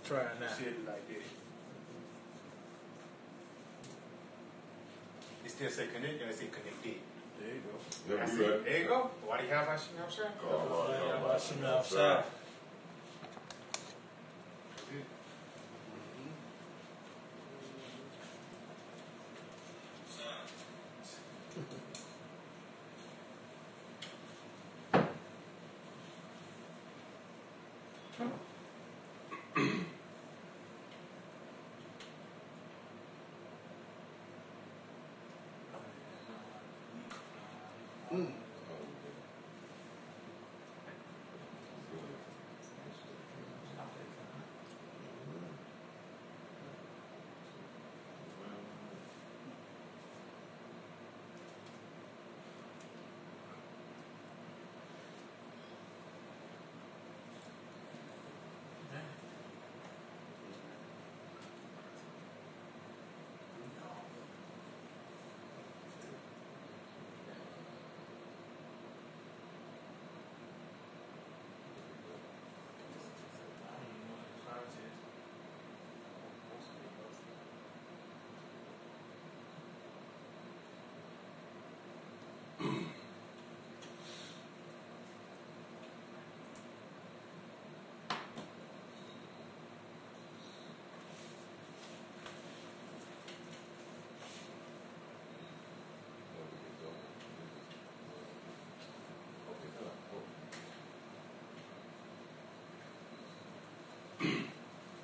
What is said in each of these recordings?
Try it now. Shit like that. It still say connect and it say connected. There you go. Yeah, That's you it. right. There you go. Why do you have Hashim outside? Hashim outside.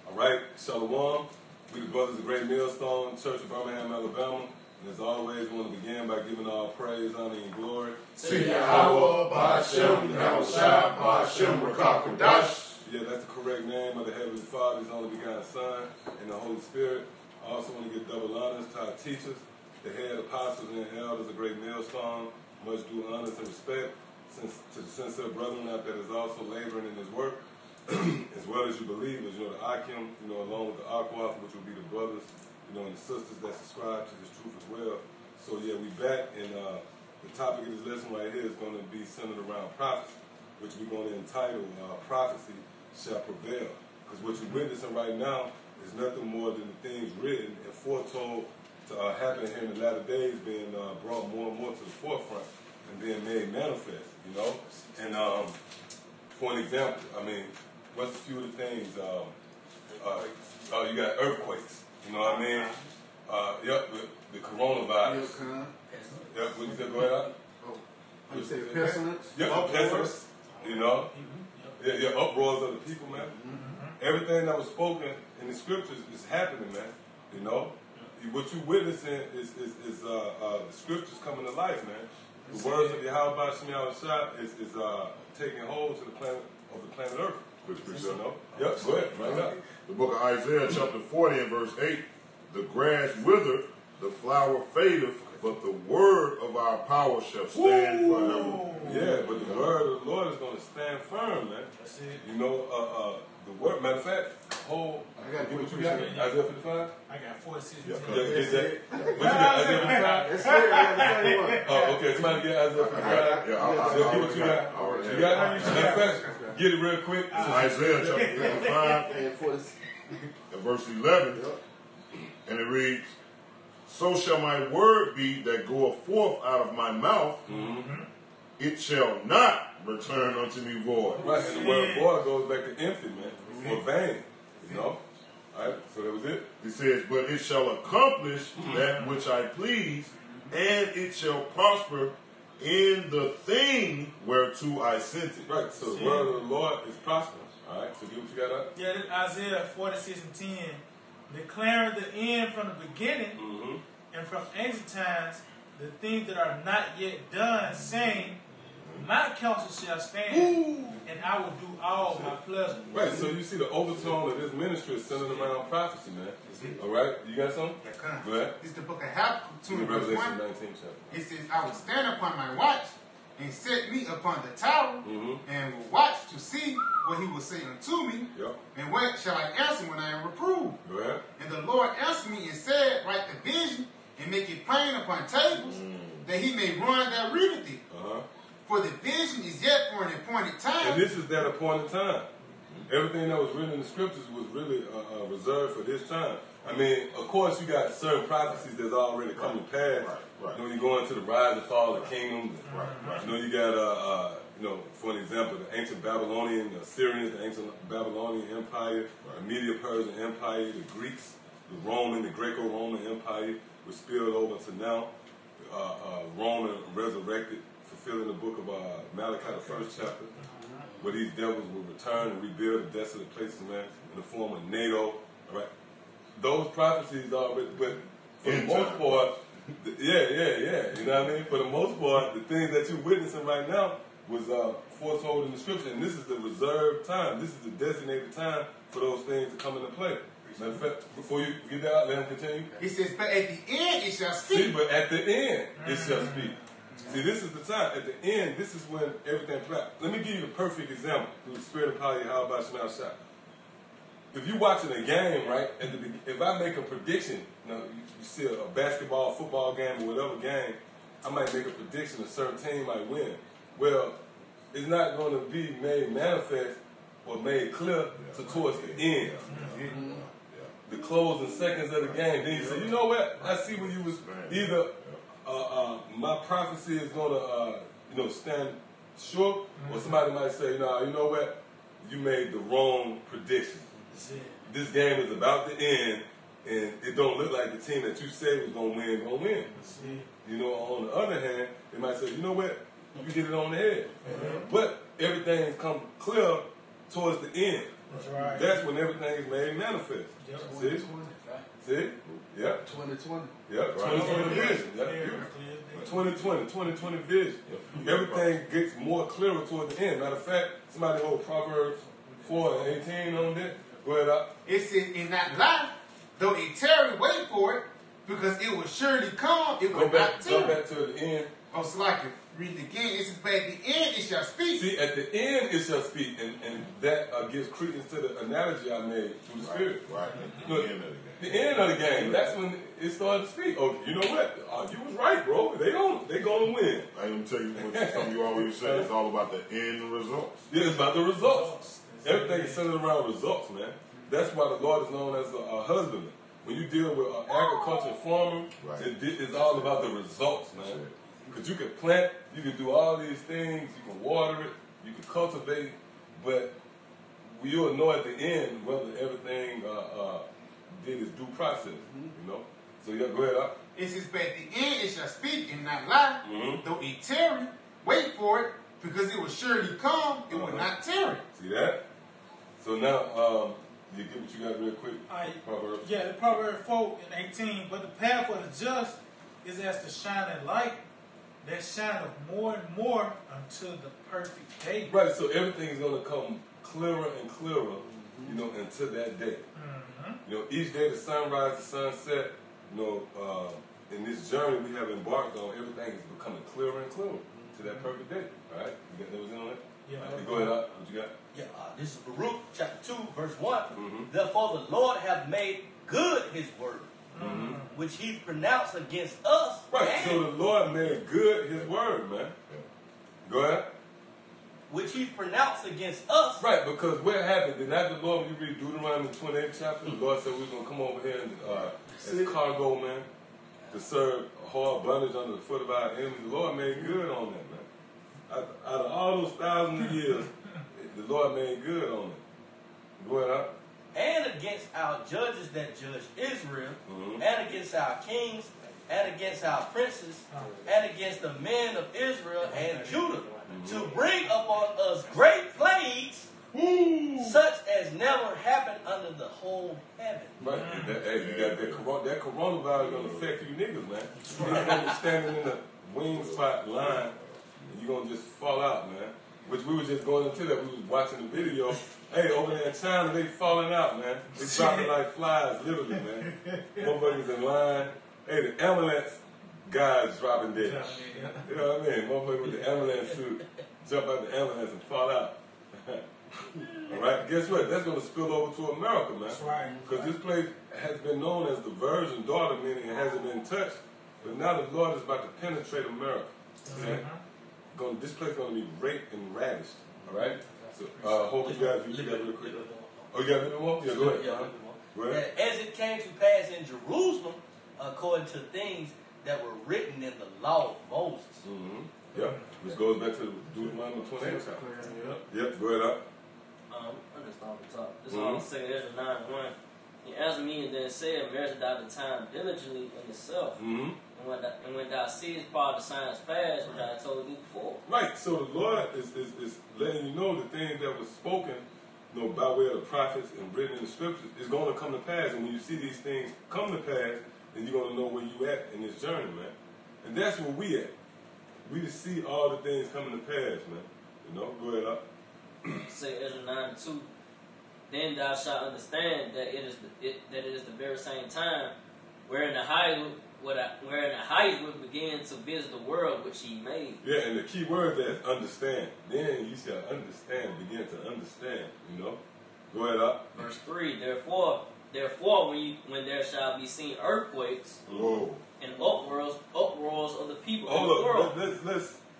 All right, Shalom. We the Brothers of Great Millstone, Church of Birmingham, Alabama. And as always, we want to begin by giving all praise, honor, and glory to Yahweh, Ba'ashem, Yahushua, Ba'ashem, Rakakadash. Yeah, that's the correct name of the Heavenly Father, His only begotten Son, and the Holy Spirit. I also want to give double honors to our teachers, the head apostles and elders of Great Millstone. Much due honors and respect to the sincere brethren out there that's also laboring in His work, as well as you believers, the Akim, along with the Akwath, which will be the brothers, and the sisters that subscribe to this truth as well. So yeah, we back, and the topic of this lesson right here is going to be centered around prophecy, which we're going to entitle Prophecy Shall Prevail. Because what you're witnessing right now is nothing more than the things written and foretold to happen here in the latter days being brought more and more to the forefront and being made manifest, And for an example, what's a few of the things? You got earthquakes, you know what I mean? The coronavirus. Yep, what you said, go ahead. You say pestilence? Yep, pestilence, Yeah, uproars of the people, man. Everything that was spoken in the scriptures is happening, man. What you witnessing is the scriptures coming to life, man. The words of Yahweh Ba'ashem Yahushua is taking hold to the planet Earth. Yep, go ahead. Right now. The book of Isaiah, chapter 40 and verse 8. The grass withereth, the flower fadeth, but the word of our power shall stand forever. Yeah, but the word of the Lord is going to stand firm, man. That's it. The word, matter of fact, I got what you got? Isaiah 55? I got 46. Yeah, get that. What you got, Isaiah 55? That's it. Oh, okay, somebody get Isaiah 55. Yeah, Get what you got. You got it? Matter of fact, get it real quick. Isaiah chapter 55 and verse 11. And it reads, so shall my word be that goeth forth out of my mouth, it shall not return unto me void. Right, and the word void goes back to empty, man, or vain, All right, so that was it. It says, but it shall accomplish that which I please, and it shall prosper in the thing whereto I sent it. Right, so the word of the Lord is prosperous. All right, so get what you got up. Yeah, this Isaiah 46 and 10, declaring the end from the beginning, and from ancient times, the things that are not yet done, saying, my counsel shall stand, and I will do all my pleasure. Right, so you see the overtone of this ministry is centered around prophecy, man. All right, you got something? Go ahead. This is the book of Habakkuk 2 and verse 1. Revelation 19 chapter. It says, I will stand upon my watch and set me upon the tower and will watch to see what he will say unto me. And what shall I answer when I am reproved? Go ahead. And the Lord answered me and said, write the vision and make it plain upon tables, that he may run that readeth it. For the vision is yet for an appointed time. And this is that appointed time. Everything that was written in the scriptures was really reserved for this time. I mean, of course, you got certain prophecies that's already come to pass. Right. You know, you go into the rise and fall of kingdoms. Right. You know, you got, you know, for an example, the ancient Babylonian, the Assyrians, the ancient Babylonian Empire, the Medo-Persian Empire, the Greeks, the Roman, the Greco-Roman Empire, was spilled over to now. Roman resurrected, fulfilling the book of Malachi, the first chapter, where these devils will return and rebuild the desolate places, man, in the form of NATO. All right, those prophecies are, but for the most part, yeah. You know what I mean? For the most part, the things that you're witnessing right now was foretold in the scripture, and this is the reserved time. This is the designated time for those things to come into play. Matter of fact, before you get that out, let him continue. He says, but at the end it shall speak. See, but at the end it shall speak. See, this is the time. At the end, this is when everything plays. Let me give you the perfect example through the spirit of power. How about Shema Shah? If you're watching a game, right, if I make a prediction, you see a basketball, football game, or whatever game, I might make a prediction a certain team might win. Well, it's not going to be made manifest or made clear towards the end. The closing seconds of the game. Then you say, you know what? I see where you was either my prophecy is going to stand short, or somebody might say, no, you know what? You made the wrong prediction. This game is about to end, and it don't look like the team that you said was going to win. You know, on the other hand, they might say, you know what? You hit it on the head. But everything's come clear towards the end. That's right. That's when everything is made manifest. See? See? Yeah. 2020. Yeah, 2020 vision. That's beautiful. 2020 vision. Everything gets more clearer toward the end. Matter of fact, somebody hold Proverbs 4 and 18 on that. Go ahead up. It says, in that life, though it tarry, wait for it, because it will surely come, it will not tarry. Go back to the end. Oh, so I can read it again. It says, but at the end it shall speak. See, at the end it shall speak, and that gives credence to the analogy I made through the Spirit. Right. Look, the end of the game. That's when it started to speak. Oh, you know what? You was right, bro. They gonna win. I am tell you what something you always say. It's all about the end results. Yeah, it's about the results. Everything is centered around results, man. That's why the Lord is known as a husbandman. When you deal with agriculture and farming, it's all about the results, man. Because you can plant, you can do all these things, you can water it, you can cultivate, but you'll know at the end whether everything did its due process, you know? So yeah, go ahead. It says, but at the end it shall speak and not lie, though it tarry, wait for it, because it will surely come, it will not tarry. See that? So now, you get what you got real quick? Proverbs. Yeah, the Proverbs 4 and 18. But the path of the just is as the shining light that shineth more and more until the perfect day. Right, so everything's going to come clearer and clearer, you know, until that day. You know, each day the sunrise, the sunset, you know, in this journey we have embarked on, everything is becoming clearer and clearer to that perfect day. All right? You got those in on it? Yeah. Go ahead, what you got? Yeah, this is Baruch chapter 2, verse 1. Therefore the Lord hath made good his word, which he pronounced against us. Right, so the Lord made good his word, man. Go ahead. Which he pronounced against us. Right, because what happened? Did not the Lord, when you read Deuteronomy 28 chapter, the Lord said we're going to come over here and, as cargo, man, to serve hard bondage under the foot of our enemies. The Lord made good on that, man. Out of all those thousands of years, the Lord made good on it. Go ahead, And against our judges that judge Israel, and against our kings, and against our princes, and against the men of Israel and Judah, to bring upon us great plagues, such as never happened under the whole heaven. Right. Hey, you got that coronavirus going to affect you niggas, man. You're going to be standing in the wing spot line, and you're going to just fall out, man. Which we were just going into that. We was watching the video. Hey, over there in China, they falling out, man. They dropping like flies, literally, man. Motherfuckers in line. Hey, the ambulance guys dropping dead. You know what I mean? Motherfuckers with the ambulance suit jump out the ambulance and fall out. All right, guess what? That's going to spill over to America, man. That's right. Because this place has been known as the virgin daughter, meaning it hasn't been touched. But now the Lord is about to penetrate America. This place is going to be raped and ravished. All right? So, hope you got real quick. Oh, you got a little more? Yeah, go ahead. Yeah, Go ahead. as it came to pass in Jerusalem, according to things that were written in the law of Moses. Mm-hmm. Yep. Which goes back to Deuteronomy 28 chapter. Yep. Go ahead up. I just start at the top. This is all 2 Ezra 9:1. He answered me and then said, measure thou the time diligently in yourself. And when thou seest part of the signs fast, which I told you before. Right. So the Lord is letting you know the things that was spoken, by way of the prophets and written in the scriptures is going to come to pass. And when you see these things come to pass, then you're going to know where you at in this journey, man. And that's where we at. We just see all the things coming to pass, man. Go ahead up. 2 Ezra 9:2. Then thou shalt understand that it is the very same time wherein the highest would begin to visit the world which he made. Yeah, and the key word there is understand. Then you shall understand, begin to understand, Go ahead up. Verse 3, Therefore, when there shall be seen earthquakes and uproars of the people in the world.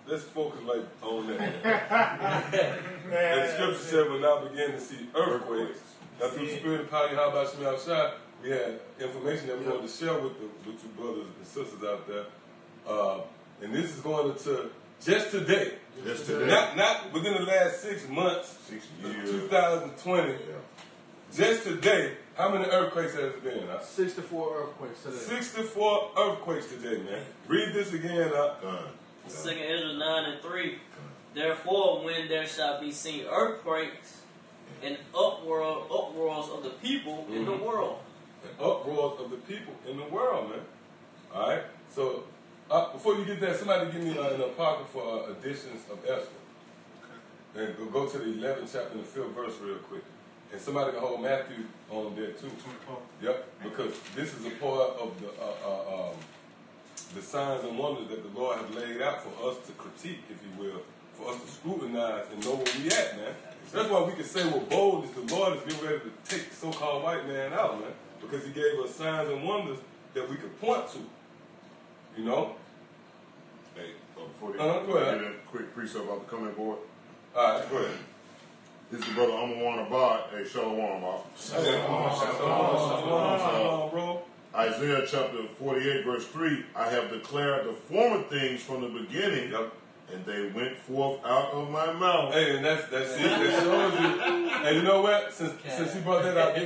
Let's focus right on that. The scripture said we'll now begin to see earthquakes. Now through the spirit of power, how about Shemi outside? We had information that we wanted to share with you brothers and sisters out there. And this is going into just today. Just today. Not within the last 6 months, 6 years. 2020. Yeah. Just today, how many earthquakes has it been? 64 earthquakes today. 64 earthquakes today, man. Read this again up. 2 Ezra 9:3. Therefore, when there shall be seen earthquakes and uproars of the people in the world. And uproars of the people in the world, man. All right. So before you get that, somebody give me an apocryphal for editions of Esther. And go to the 11th chapter and the 5th verse real quick. And somebody can hold Matthew on there too. Yep. Because this is a part of the signs and wonders that the Lord has laid out for us to critique, if you will, for us to scrutinize and know where we at, man. That's why we can say with boldness, the Lord is getting ready to take the so-called white man out, man, because he gave us signs and wonders that we could point to, Hey, before go ahead. get a quick precept about the coming board. All right, go ahead. This is the brother Amawan Abad. Hey, Shalom, Abad. Shalom, bro. Isaiah chapter 48, verse 3, I have declared the former things from the beginning, and they went forth out of my mouth. Hey, and that's it. That shows you. And you know what? Since you brought that out,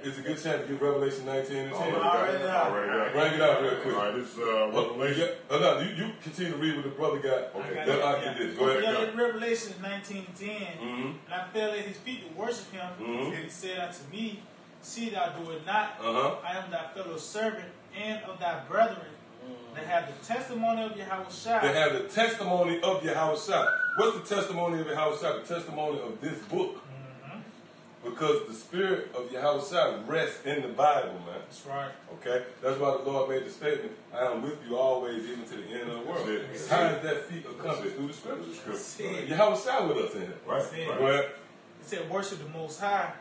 it's a good chance to get Revelation 19 and 10. Already got it. Bring it out real quick. All right, this is Revelation. No, you continue to read what the brother got. Okay. That I can do. Go ahead. Yeah, in Revelation 19:10, and I fell at his feet to worship him, and he said unto me, See thou do it not. I am thy fellow servant and of thy brethren that have the testimony of Yahushua. They have the testimony of Yahushua. What's the testimony of Yahushua? The testimony of this book. Because the spirit of Yahushua rests in the Bible, man. That's right. Okay? That's why the Lord made the statement, I am with you always, even to the end of the world. How is that feat accomplished? Through the scriptures. Yahushua with us in it. Right. Go ahead. It said, worship the Most High,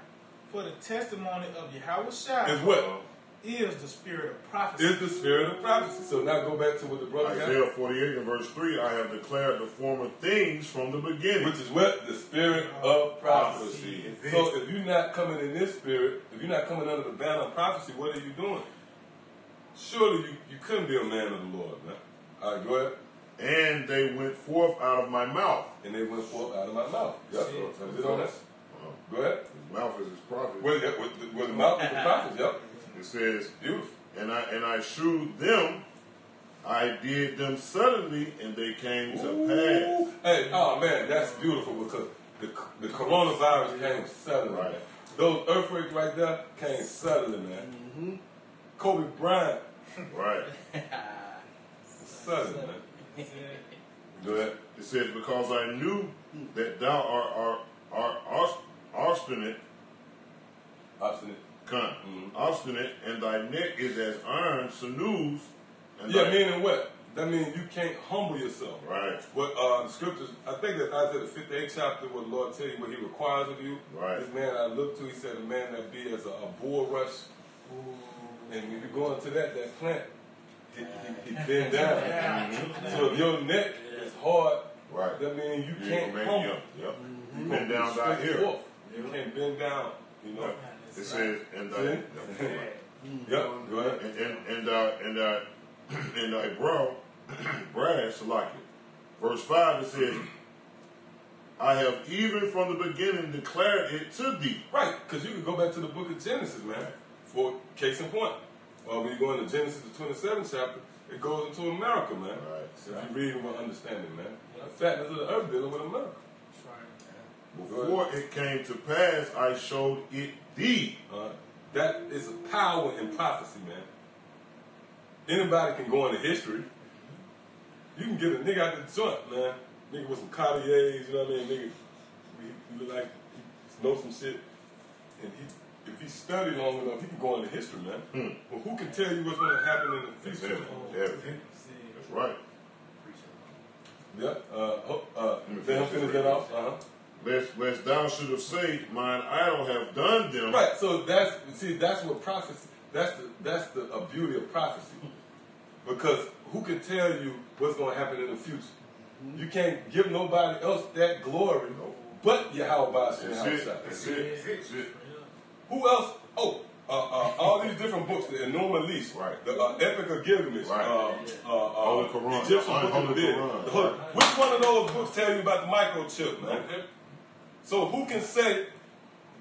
for the testimony of Yahushua is what? Is the spirit of prophecy. Is the spirit of prophecy. So now go back to what the brother got. Isaiah 48 and verse 3, I have declared the former things from the beginning. Which is what? The spirit of prophecy. So if you're not coming in this spirit, if you're not coming under the banner of prophecy, what are you doing? Surely you couldn't be a man of the Lord, man. All right, go ahead. And they went forth out of my mouth. And they went forth out of my mouth. Yep. Is it on that? Go ahead. His mouth is his prophet. Well, the mouth is the prophet, yep. It says, beautiful. And I shewed them, I did them suddenly, and they came to pass. Hey, oh man, that's beautiful because the coronavirus came suddenly, man. Those earthquakes right there came suddenly, man. Kobe Bryant. Right. Suddenly, man. Go ahead. It says, because I knew that thou art obstinate. Obstinate, and thy neck is as iron sinews. Meaning what? That means you can't humble yourself. Right. What the scriptures, I think that Isaiah the 58th chapter, where the Lord tell you what he requires of you. Right. This man I look to, he said, a man that be as a bulrush. And when you go into that plant, he bend down. So if your neck is hard Right. That means you can't come. You bend down thy ear. You can't bend down, you know. It says, and Yep, go ahead. and thy brow, brass like it. Verse 5, it says, I have even from the beginning declared it to thee. Right, because you can go back to the book of Genesis, man, for case in point. When you go into Genesis, the 27th chapter, it goes into America, man. Right. If you read with understanding, man. The fatness of the earth dealing with America. Before it came to pass, I showed it thee. That is a power in prophecy, man. Anybody can go into history. You can get a nigga out the joint, man. Nigga with some Cartiers, you know what I mean? Nigga, he look like he knows some shit. And if he studied long enough, he can go into history, man. But who can tell you what's going to happen in the future? Everything. That's right. Yep. Then finish that off. Lest thou should have said, mine idol have done them. Right. So that's what prophecy. That's the beauty of prophecy, because who can tell you what's going to happen in the future? You can't give nobody else that glory, but Yahweh. That's it. Who else? Oh, all these different books, the Enuma Elish, right? The Epic of Gilgamesh, Holy Quran, Egyptian Book of the Dead. Which one of those books tell you about the microchip, man? So who can say,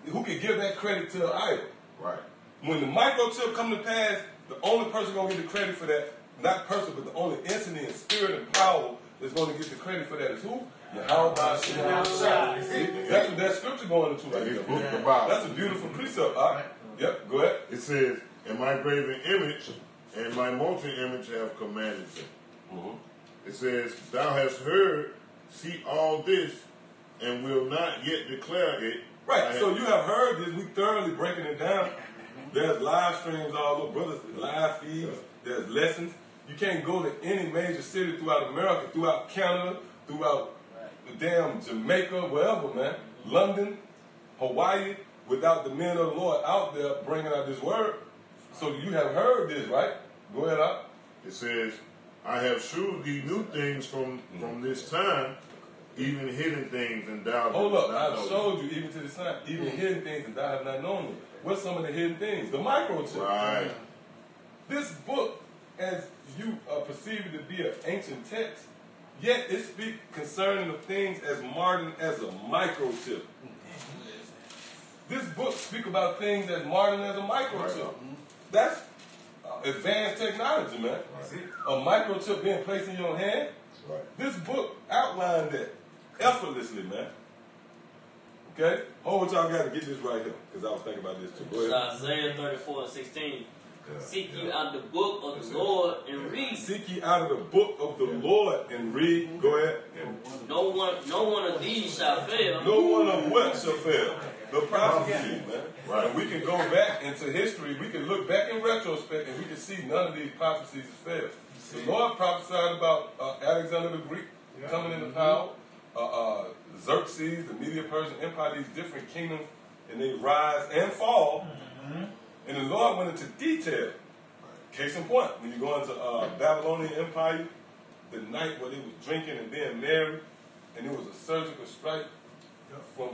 who can give that credit to an idol? Right. When the microchip come to pass, the only person going to get the credit for that, not person, but the only entity in spirit and power that's going to get the credit for that is who? Yahweh. That's what that scripture going into right there. That's a beautiful precept. All right. Yep, go ahead. It says, and my graven image and my molten image have commanded them. It says, thou hast heard, see all this, and will not yet declare it. Right, so you have heard this. We thoroughly breaking it down. There's live streams all over, brothers, live feeds. There's lessons. You can't go to any major city throughout America, throughout Canada, throughout the damn Jamaica, wherever, man. London, Hawaii, without the men of the Lord out there bringing out this word. So you have heard this, right? Go ahead, up. It says, I have shewed thee new things from this time, even hidden things, and thou hold up, I showed you even to this time, even hidden things, and thou have not known them. What's some of the hidden things? The microchip. Right. This book, as you perceive it to be an ancient text, yet it speaks concerning the things as modern as a microchip. This book speaks about things as modern as a microchip. Right. That's advanced technology, man. Right. A microchip being placed in your hand. Right. This book outlined that effortlessly, man. Okay? Hold y'all got to get this right here, because I was thinking about this too. Go ahead. Isaiah 34:16. Seek ye out the book of the Lord and read. Seek ye out of the book of the Lord and read. Go ahead. No one of these shall fail. No one of what shall fail? The prophecy, man. Right. And we can go back into history. We can look back in retrospect and we can see none of these prophecies failed. The Lord prophesied about Alexander the Greek coming into power, Xerxes, the Medo-Persian Empire, these different kingdoms, and they rise and fall. And the Lord went into detail. Case in point, when you go into Babylonian Empire, the night where they was drinking and being married, and it was a surgical strike from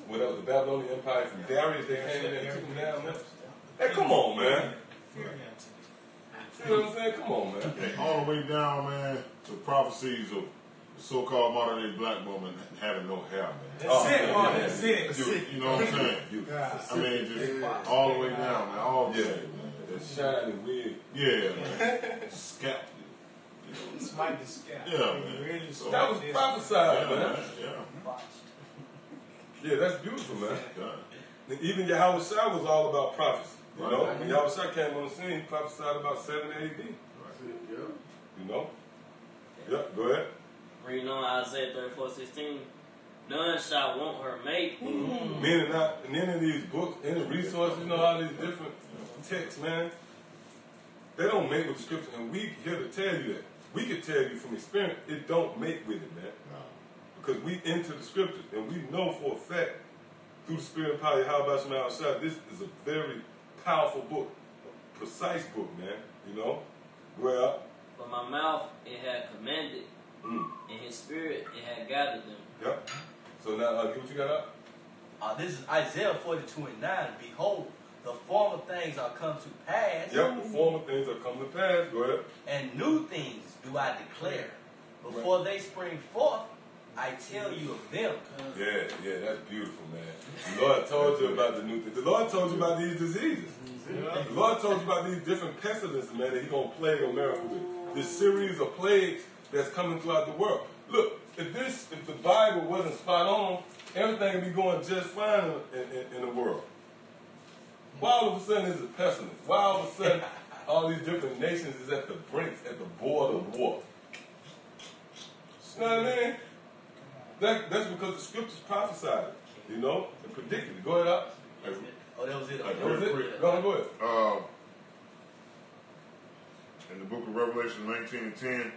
whatever the Babylonian Empire, from Darius, they came in and took them down there. Hey, come on, man. You know what I'm saying? Come on, man. All the way down, man, to prophecies of the so-called modern-day black woman having no hair, man. That's it. You know what I'm saying? I mean, just all the way down, man. All the way, man. That shiny wig. Yeah, man. Scalp. It's like the scalp. Yeah, man. Really so that was prophesied, man. Yeah. Yeah, that's beautiful, man. Even Yahweh Shai was all about prophecy. You know, when Yahweh Shai came on the scene, he prophesied about 7 AD. You know? Yeah, go ahead. Reading on Isaiah 34:16. None shall want her mate. Meaning not in any of these books, any resources, you know, all these different texts, man. They don't mate with the scripture, and we here to tell you that. We can tell you from experience, it don't mate with it, man. Because we into the scriptures, and we know for a fact, through the spirit and power of Yahweh Shai, this is a very powerful book, a precise book, man. You know? Well, for my mouth it had commanded, and his spirit it had gathered them. Yep. So now, get what you got up? This is Isaiah 42:9. Behold, the former things are come to pass. Yep, the former things are come to pass. Go ahead. And new things do I declare. Before they spring forth, I tell you of them. Yeah, that's beautiful, man. The Lord told you about the new things. The Lord told you about these diseases. The Lord told you about these different pestilences, man, that He's going to plague America with. This series of plagues that's coming throughout the world. Look, if the Bible wasn't spot on, everything would be going just fine in the world. Why all of a sudden is it pestilence? Why all of a sudden all these different nations is at the brinks, at the border of war? You know what I mean? That's because the scriptures prophesied it, and predicted it. Go ahead, Alex. Oh, that was it. That was it? Go ahead. In the book of Revelation 19:10,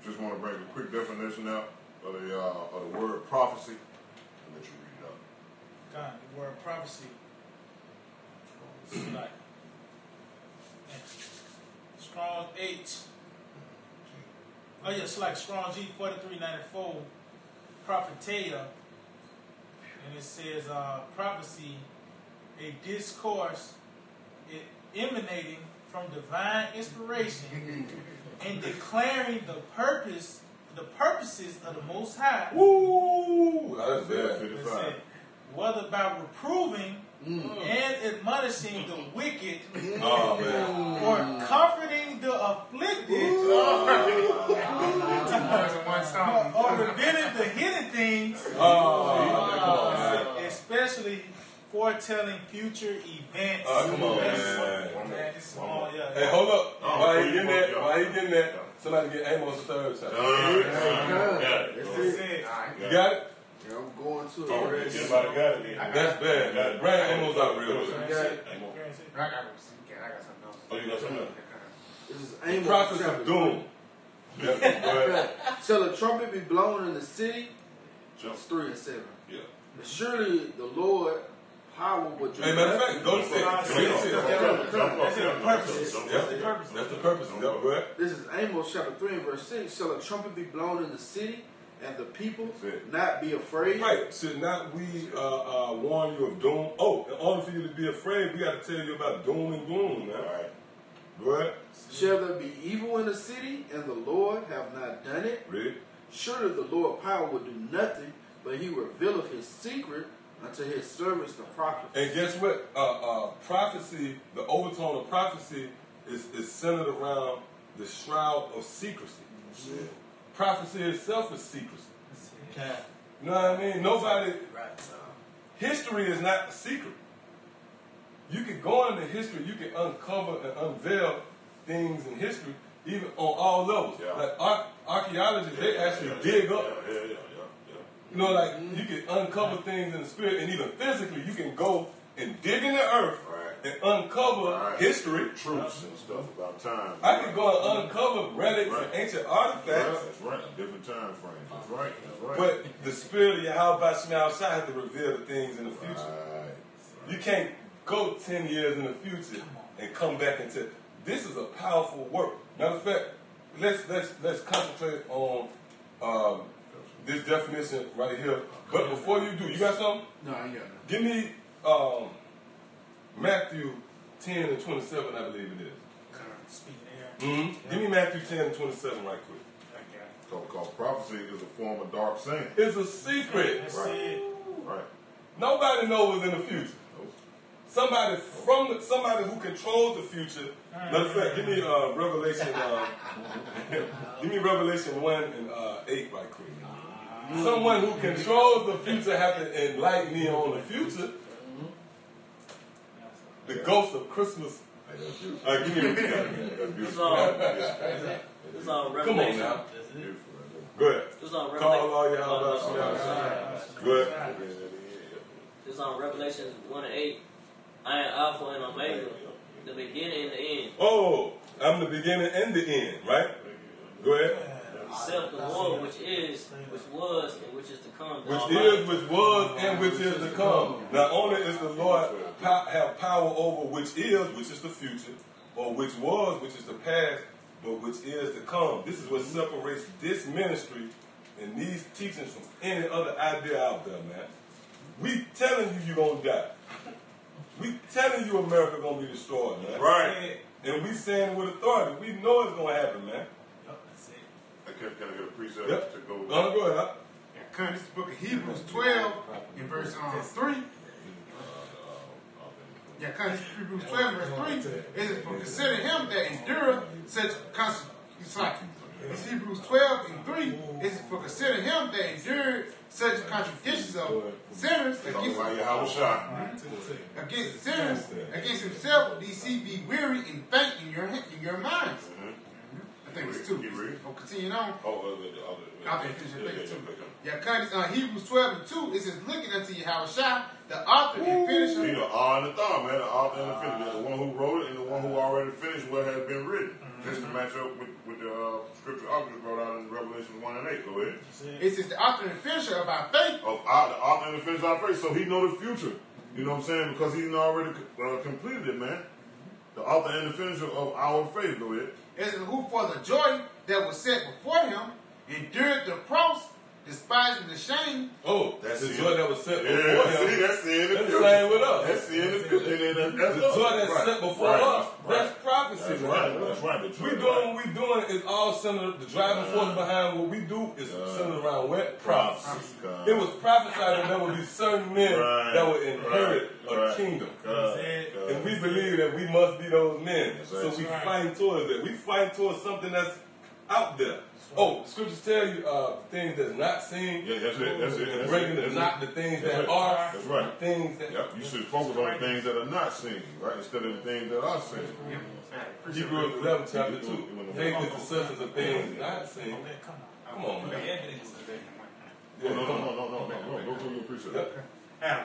just want to bring a quick definition out of the word prophecy. I'll let you read it out. God, the word prophecy. Like Strong H. Oh yeah, it's like Strong G 4394, prophetia, and it says prophecy, a discourse emanating from divine inspiration and declaring the purposes of the Most High. Woo! That's bad. Whether by reproving and admonishing the wicked, or comforting the afflicted, or revealing the hidden things, especially foretelling future events. Come on, man. Hey, hold up. Why he getting that? Somebody get Amos the 3rd chapter. You got it? Yeah, I'm going to it. Everybody got it. That's bad. Brand Amos out real good. I got something else. Oh, you got something else? This is Amos. Prophets of doom. Shall a trumpet be blown in the city? Verse 3 and 7. Yeah. Surely the Lord power will do. Hey, matter of fact, go to 6. That's the purpose. Go ahead. This is Amos chapter 3 and verse 6. Shall a trumpet be blown in the city, and the people not be afraid? Right. Should not we warn you of doom? Oh, in order for you to be afraid, we got to tell you about doom and gloom, man. All right. Go ahead. Shall there be evil in the city, and the Lord have not done it? Read. Surely the Lord power will do nothing, but He revealeth His secret unto His servants the prophets. And guess what? Prophecy, the overtone of prophecy is centered around the shroud of secrecy. Prophecy itself is secrecy. You know what I mean? Nobody. History is not a secret. You can go into history, you can uncover and unveil things in history, even on all levels. Like archaeologists, they actually dig up. You know, like you can uncover things in the spirit, and even physically, you can go and dig in the earth and uncover history, truths and stuff about time. I can go and uncover relics and ancient artifacts. That's right. Different time frames. That's right. But the spirit of Yahweh Shemel Shai has to reveal the things in the future. You can't go 10 years in the future and come back and tell. This is a powerful work. Matter of fact, let's concentrate on this definition right here. But before you do, you got something? No, I ain't got nothing. Give me Matthew 10 and 27, I believe it is. Give me Matthew 10 and 27 right quick. Because prophecy is a form of dark saying. It's a secret. Right. Nobody knows what's in the future. Somebody who controls the future. Matter of fact, give me Revelation. Give me Revelation 1 and 8 right quick. Someone who controls the future have to enlighten me on the future. The ghost of Christmas. Give me It's on Revelation. Come on now. Go ahead. It's on Call Revelation. all your house. Go ahead. It's on Revelation 1 and 8. I am Alpha and Omega, the beginning and the end. Oh, I'm the beginning and the end, right? Go ahead. Except the one which is, which was, and which is to come. Which was, and which is to come. Not only is the Lord have power over which is the future, or which was, which is the past, but which is to come. This is what separates this ministry and these teachings from any other idea out there, man. We telling you you're going to die. We telling you America going to be destroyed, man. Right. And we saying it with authority. We know it's going to happen, man. Can I get a precept to go? Go ahead. Yeah, this is the book of Hebrews 12 in verse 3. Yeah, this is Hebrews 12 verse 3. It is for consider him that endureth such it's Hebrews 12 and 3. It is for consider him that endured such contradictions of sinners against himself. These he be weary and faint in your minds. I think it's 2. Continue on. I'll finish it. Yeah, Hebrews 12 and 2, it says, looking unto Yahushua, the author and finisher. See, the author and the thought, man. The author and the finisher. The one who wrote it and the one who already finished what has been written. Just to match up with the scripture author brought out in Revelation 1 and 8. Go ahead. It says, the author and finisher of our faith. The author and the finisher of our faith. So he know the future. You know what I'm saying? Because he already completed it, man. The author and the finisher of our faith. Go ahead. It says, who for the joy that was set before him endured the cross, despising the shame. Oh, that's the joy that was set before him. See, that's the That's the same with us. That's the end of the joy that's set before us. That's prophecy. That's right. That's right. We doing what we doing is all centered. The driving force behind what we do is centered around what? Prophecy. It was prophesied that there would be certain men that would inherit a kingdom. And we believe that we must be those men. So we fight towards that. We fight towards something that's out there. Oh, scriptures tell you things that's not seen. Yeah, that's it. That's it. And bringing not the things that are. That's right. Things that you should focus on the things that are not seen, right, instead of the things that are seen. Hebrews 11 chapter 2. Faith is the substance of things not seen. Come on, man. No. Go through your precept.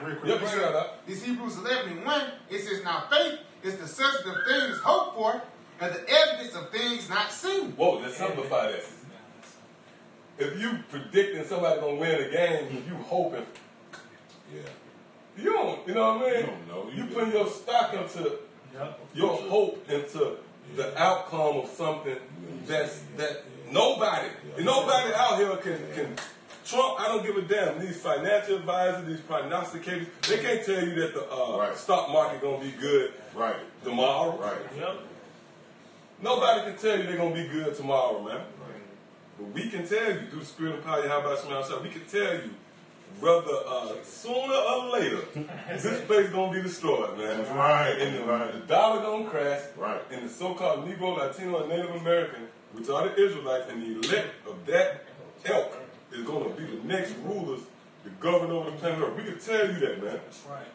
Real quick. This Hebrews 11 and 1, it says, now faith is the substance of things hoped for, and the evidence of things not seen. Whoa, let's simplify that. If you predicting somebody gonna win a game, you hoping. You don't, you know what I mean? You don't know. You putting your stock into your hope into the outcome of something that nobody out here can. Trump, I don't give a damn. These financial advisors, these prognosticators, they can't tell you that the stock market gonna be good tomorrow. Nobody can tell you they're gonna be good tomorrow, man. But we can tell you through the spirit of power, how about some we can tell you whether sooner or later this place gonna be destroyed, man. That's right. And the dollar gonna crash. And the so-called Negro, Latino, and Native American, which are the Israelites, and the elect of that ilk is gonna be the next rulers to govern over the planet Earth. We can tell you that, man. That's right.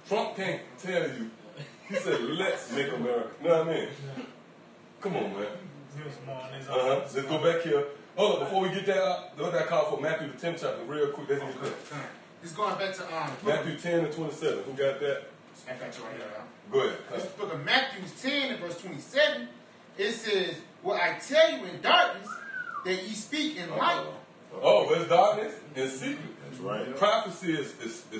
Trump can't tell you. He said, let's make America. You know what I mean? Come on, man. Let's go back here. Hold on, before we get that, what that call for Matthew the 10th chapter, real quick. Let's get that. It's going back to Matthew 10 and 27. Who got that? I got you right here. Go ahead. This book of Matthew 10 and verse 27. It says, "Well, I tell you in darkness that ye speak in light." Oh, there's darkness and secret. That's right. Prophecy is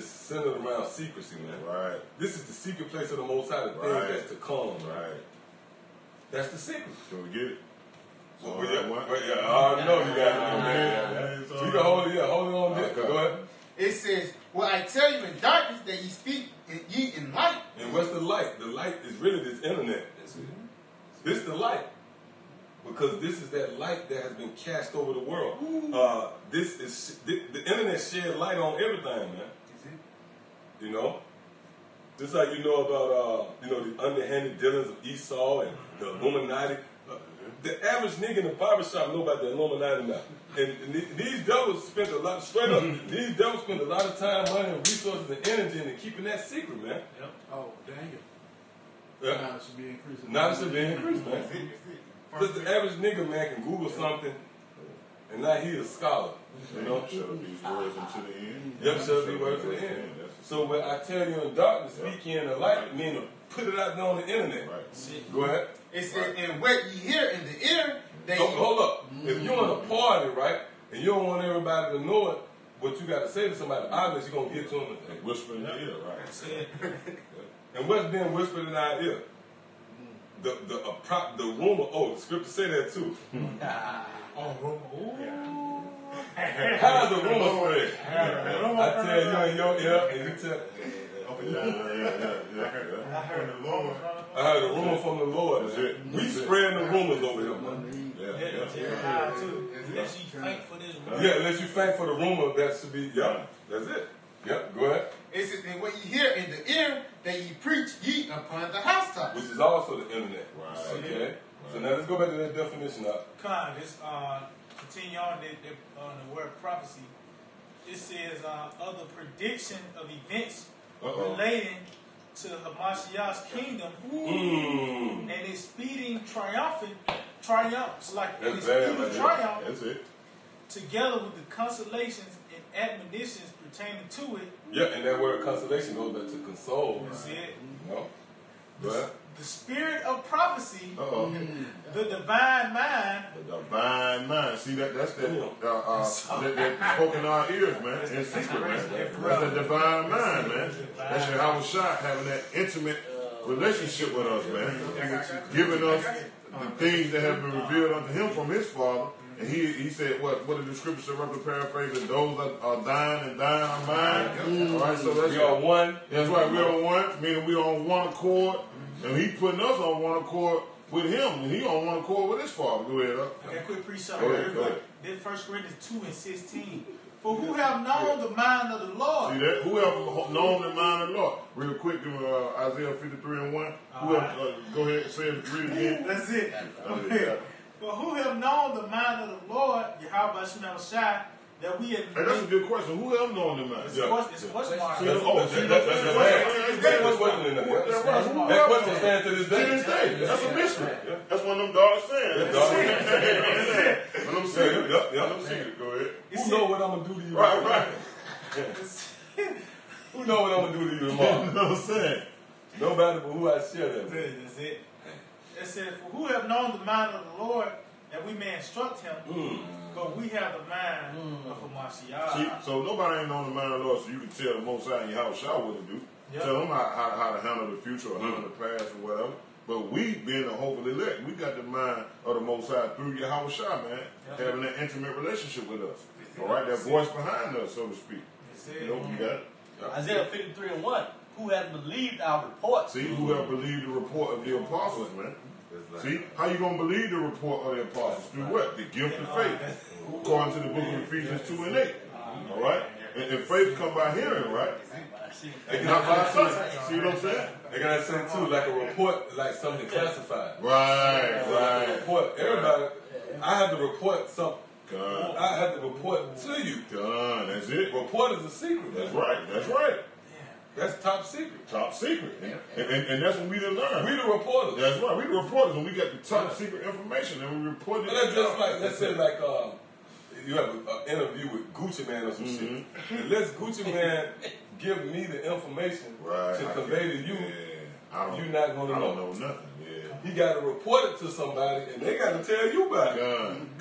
centered around secrecy, man. Right. This is the secret place of the Most High, the thing that's to come. Right. That's the secret. Can we get it? I already know you got it, man. So you can hold it on there. Go ahead. It says, "Well, I tell you in darkness that ye speak ye in light." And what's the light? The light is really this internet. This is the light. Because this is that light that has been cast over the world. This is the internet shed light on everything, man. You know? Just like you know about the underhanded dealings of Esau and the Illuminati. The average nigga in the barbershop know about the Illuminati now. And these devils spent a lot, straight up, these devils spent a lot of time, money, and resources and energy into keeping that secret, man. Oh, dang it. Now it should be increasing. Now it should be increasing, man. Because the average nigga, man, can Google something, and now he's a scholar. You know? Shall these words into the end? Yep, shall be words to the end. So when I tell you in darkness, speak ye in the light, meaning put it out there on the internet. Go ahead. It says, "And what ye hear in the ear, that hold up. If you're in a party, right, and you don't want everybody to know it, what you got to say to somebody, obviously you're going to get to them and whisper in the ear, right? And what's being whispered in our ear? the rumor. Oh, the scripture say that too. Oh, rumor. Ooh. How's the rumor spread? I tell you in your ear, and you tell. I heard the rumor. I heard a rumor from the Lord. We spreading the rumors over here, man. Unless you fight for this rumor. Yeah, unless you fight for the rumor, that should be. Yeah, that's it. Yep, go ahead. It says, and what you hear in the ear, that ye preach ye upon the housetops. Which is also the internet. Right. Okay. Right. So now let's go back to that definition up. This continue on the word prophecy. It says other prediction of events relating to Hamashiach's kingdom and its speeding triumphs, like its speeding triumph. That's it. Together with the consolations and admonitions pertaining to it. Yeah, and that word consolation goes back to console. That's it. No. But the spirit of prophecy, the divine mind. The divine mind. See, that's that spoken in our ears, man. In secret, man. That's the divine mind, man. That's your Howard Shot having that intimate relationship with us, man. Giving us the things that have been revealed unto him from his Father. And he said, what did the scripture say, roughly paraphrasing? Those are thine and thine are mine. All right, so that's we are one. That's right, we're on one, meaning we're on one accord. And he putting us on one accord with him, and he on one accord with his Father. Go ahead, Okay, quick pre-show. This 1 Corinthians 2:16. For who have known the mind of the Lord? See that? Who have known the mind of the Lord? Real quick, Isaiah 53:1. Who have, go ahead and say it, read it again. That's it. Okay. For who have known the mind of the Lord, Yahweh Shem Shai, that we have. Hey, that's a good question. Who have known the mind? It's a question mark. That question stands to this day. That's a mystery. That's one of them dogs saying. One of them saying. Go ahead. Who know what I'm going to do to you? Right. Who know what I'm going to do to you tomorrow? You know what I'm saying? Nobody but who I share that with. That's it. It said, for who have known the mind of the Lord, that we may instruct him, but we have the mind of Hamashiach. See, so nobody ain't known the mind of the Lord, so you can tell the Most High and Yahweh Shah what to do. Yep. Tell them how to handle the future or handle the past or whatever. But we, being the hope of the elect, we got the mind of the Most High through Yahweh Shah, man, having that intimate relationship with us. All right, that voice behind us, so to speak. You know, you got it. Isaiah 53:1. Who has believed our report? See, who have believed the report of the apostles, man. See, how you going to believe the report of the apostles? Through what? The gift of faith. According to the book of Ephesians 2:8. All right? And faith come by hearing, right? Not by sight. See what I'm saying? They got to say too, like a report, like something classified. Right. Like a report. Everybody, I have to report something. I have to report to you. That's it. Report is a secret. That's right. That's top secret. Top secret. And that's what we done learn. We the reporters. That's right. We the reporters, and we got the top secret information, and we report it. But that's just like, let's say like you have an interview with Gucci Man or some shit. And let's Gucci Man give me the information to convey to you. You're not going to know. I don't know nothing. He got to report it to somebody, and they got to tell you about it.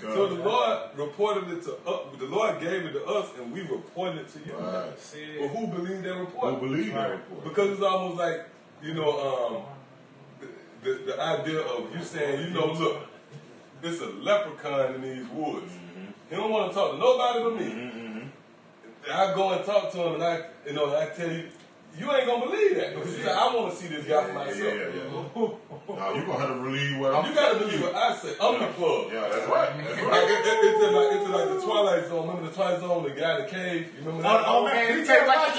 So the Lord reported it to us. The Lord gave it to us, and we reported it to you. Right. Well, who believed that report? Who believed that report? Because it's almost like, you know, the idea of you saying, look, there's a leprechaun in these woods. He don't want to talk to nobody but me. I go and talk to him, and I tell you, you ain't gonna believe that because you say, I want to see this guy for myself. No, you gonna have to believe what I'm. You gotta believe what I say. I'm the plug. Yeah, that's right. It's like the Twilight Zone. Remember the Twilight Zone? The guy in the cave. You remember that? Oh man, you take watch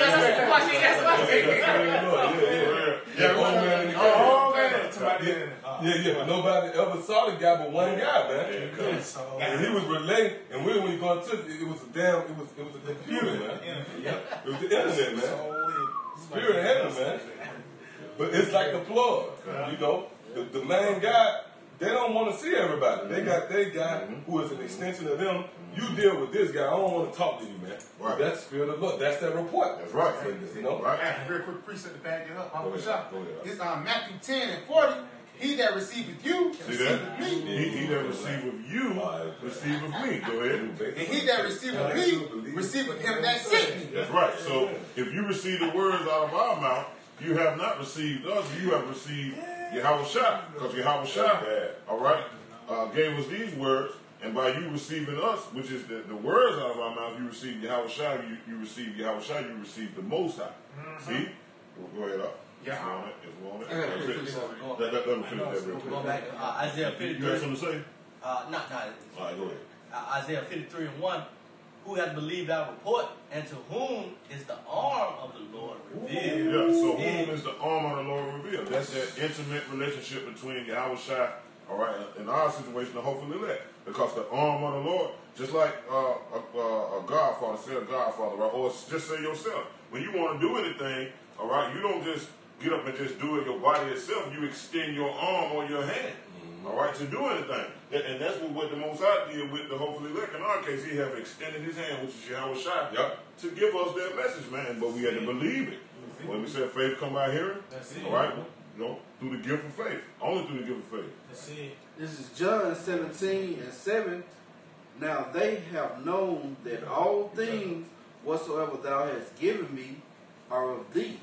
Yeah, old man in the cave. Oh man, yeah. But nobody ever saw the guy but one guy, man. And he was relating. And when we going to it was a computer, man. It was the internet, man. Spirit of heaven, man. But it's like the plug, you know. The main guy, they don't want to see everybody. They got their guy who is an extension of them. You deal with this guy. I don't want to talk to you, man. Right. That's spirit of love. That's that report. That's right. You know. Right. Very quick precept to back it up. It's on Matthew 10:40. He that receiveth you receiveth me. He that receiveth you receiveth me. Go ahead. And he that receiveth me receiveth him that sent me. That's right. So if you receive the words out of our mouth, you have not received us. You have received Yahushua, because Yahushua, all right, gave us these words, and by you receiving us, which is the words out of our mouth, you receive Yahushua, you receive Yahushua, you receive the Most High. See? Go ahead up. Yeah. Let me finish that real quick. Going back to Isaiah 53. You have something to say? Not. All right, go ahead. Isaiah 53:1. Who hath believed our report, and to whom is the arm of the Lord revealed? Yeah, so whom is the arm of the Lord revealed? That's that intimate relationship between Yahushua, all right, in our situation, the hopefully elect. Because the arm of the Lord, just like a godfather, say a godfather, right? Or just say yourself. When you want to do anything, all right, you don't just get up and just do it your body itself. You extend your arm or your hand, all right, to do anything. And that's what the Most High did with the hopefully elect. In our case, he have extended his hand, which is Yahushua, to give us that message, man. But we had to believe it. When we said faith come by hearing, all right, through the gift of faith. Only through the gift of faith. That's it. This is John 17:7. Now they have known that all things whatsoever thou hast given me are of thee.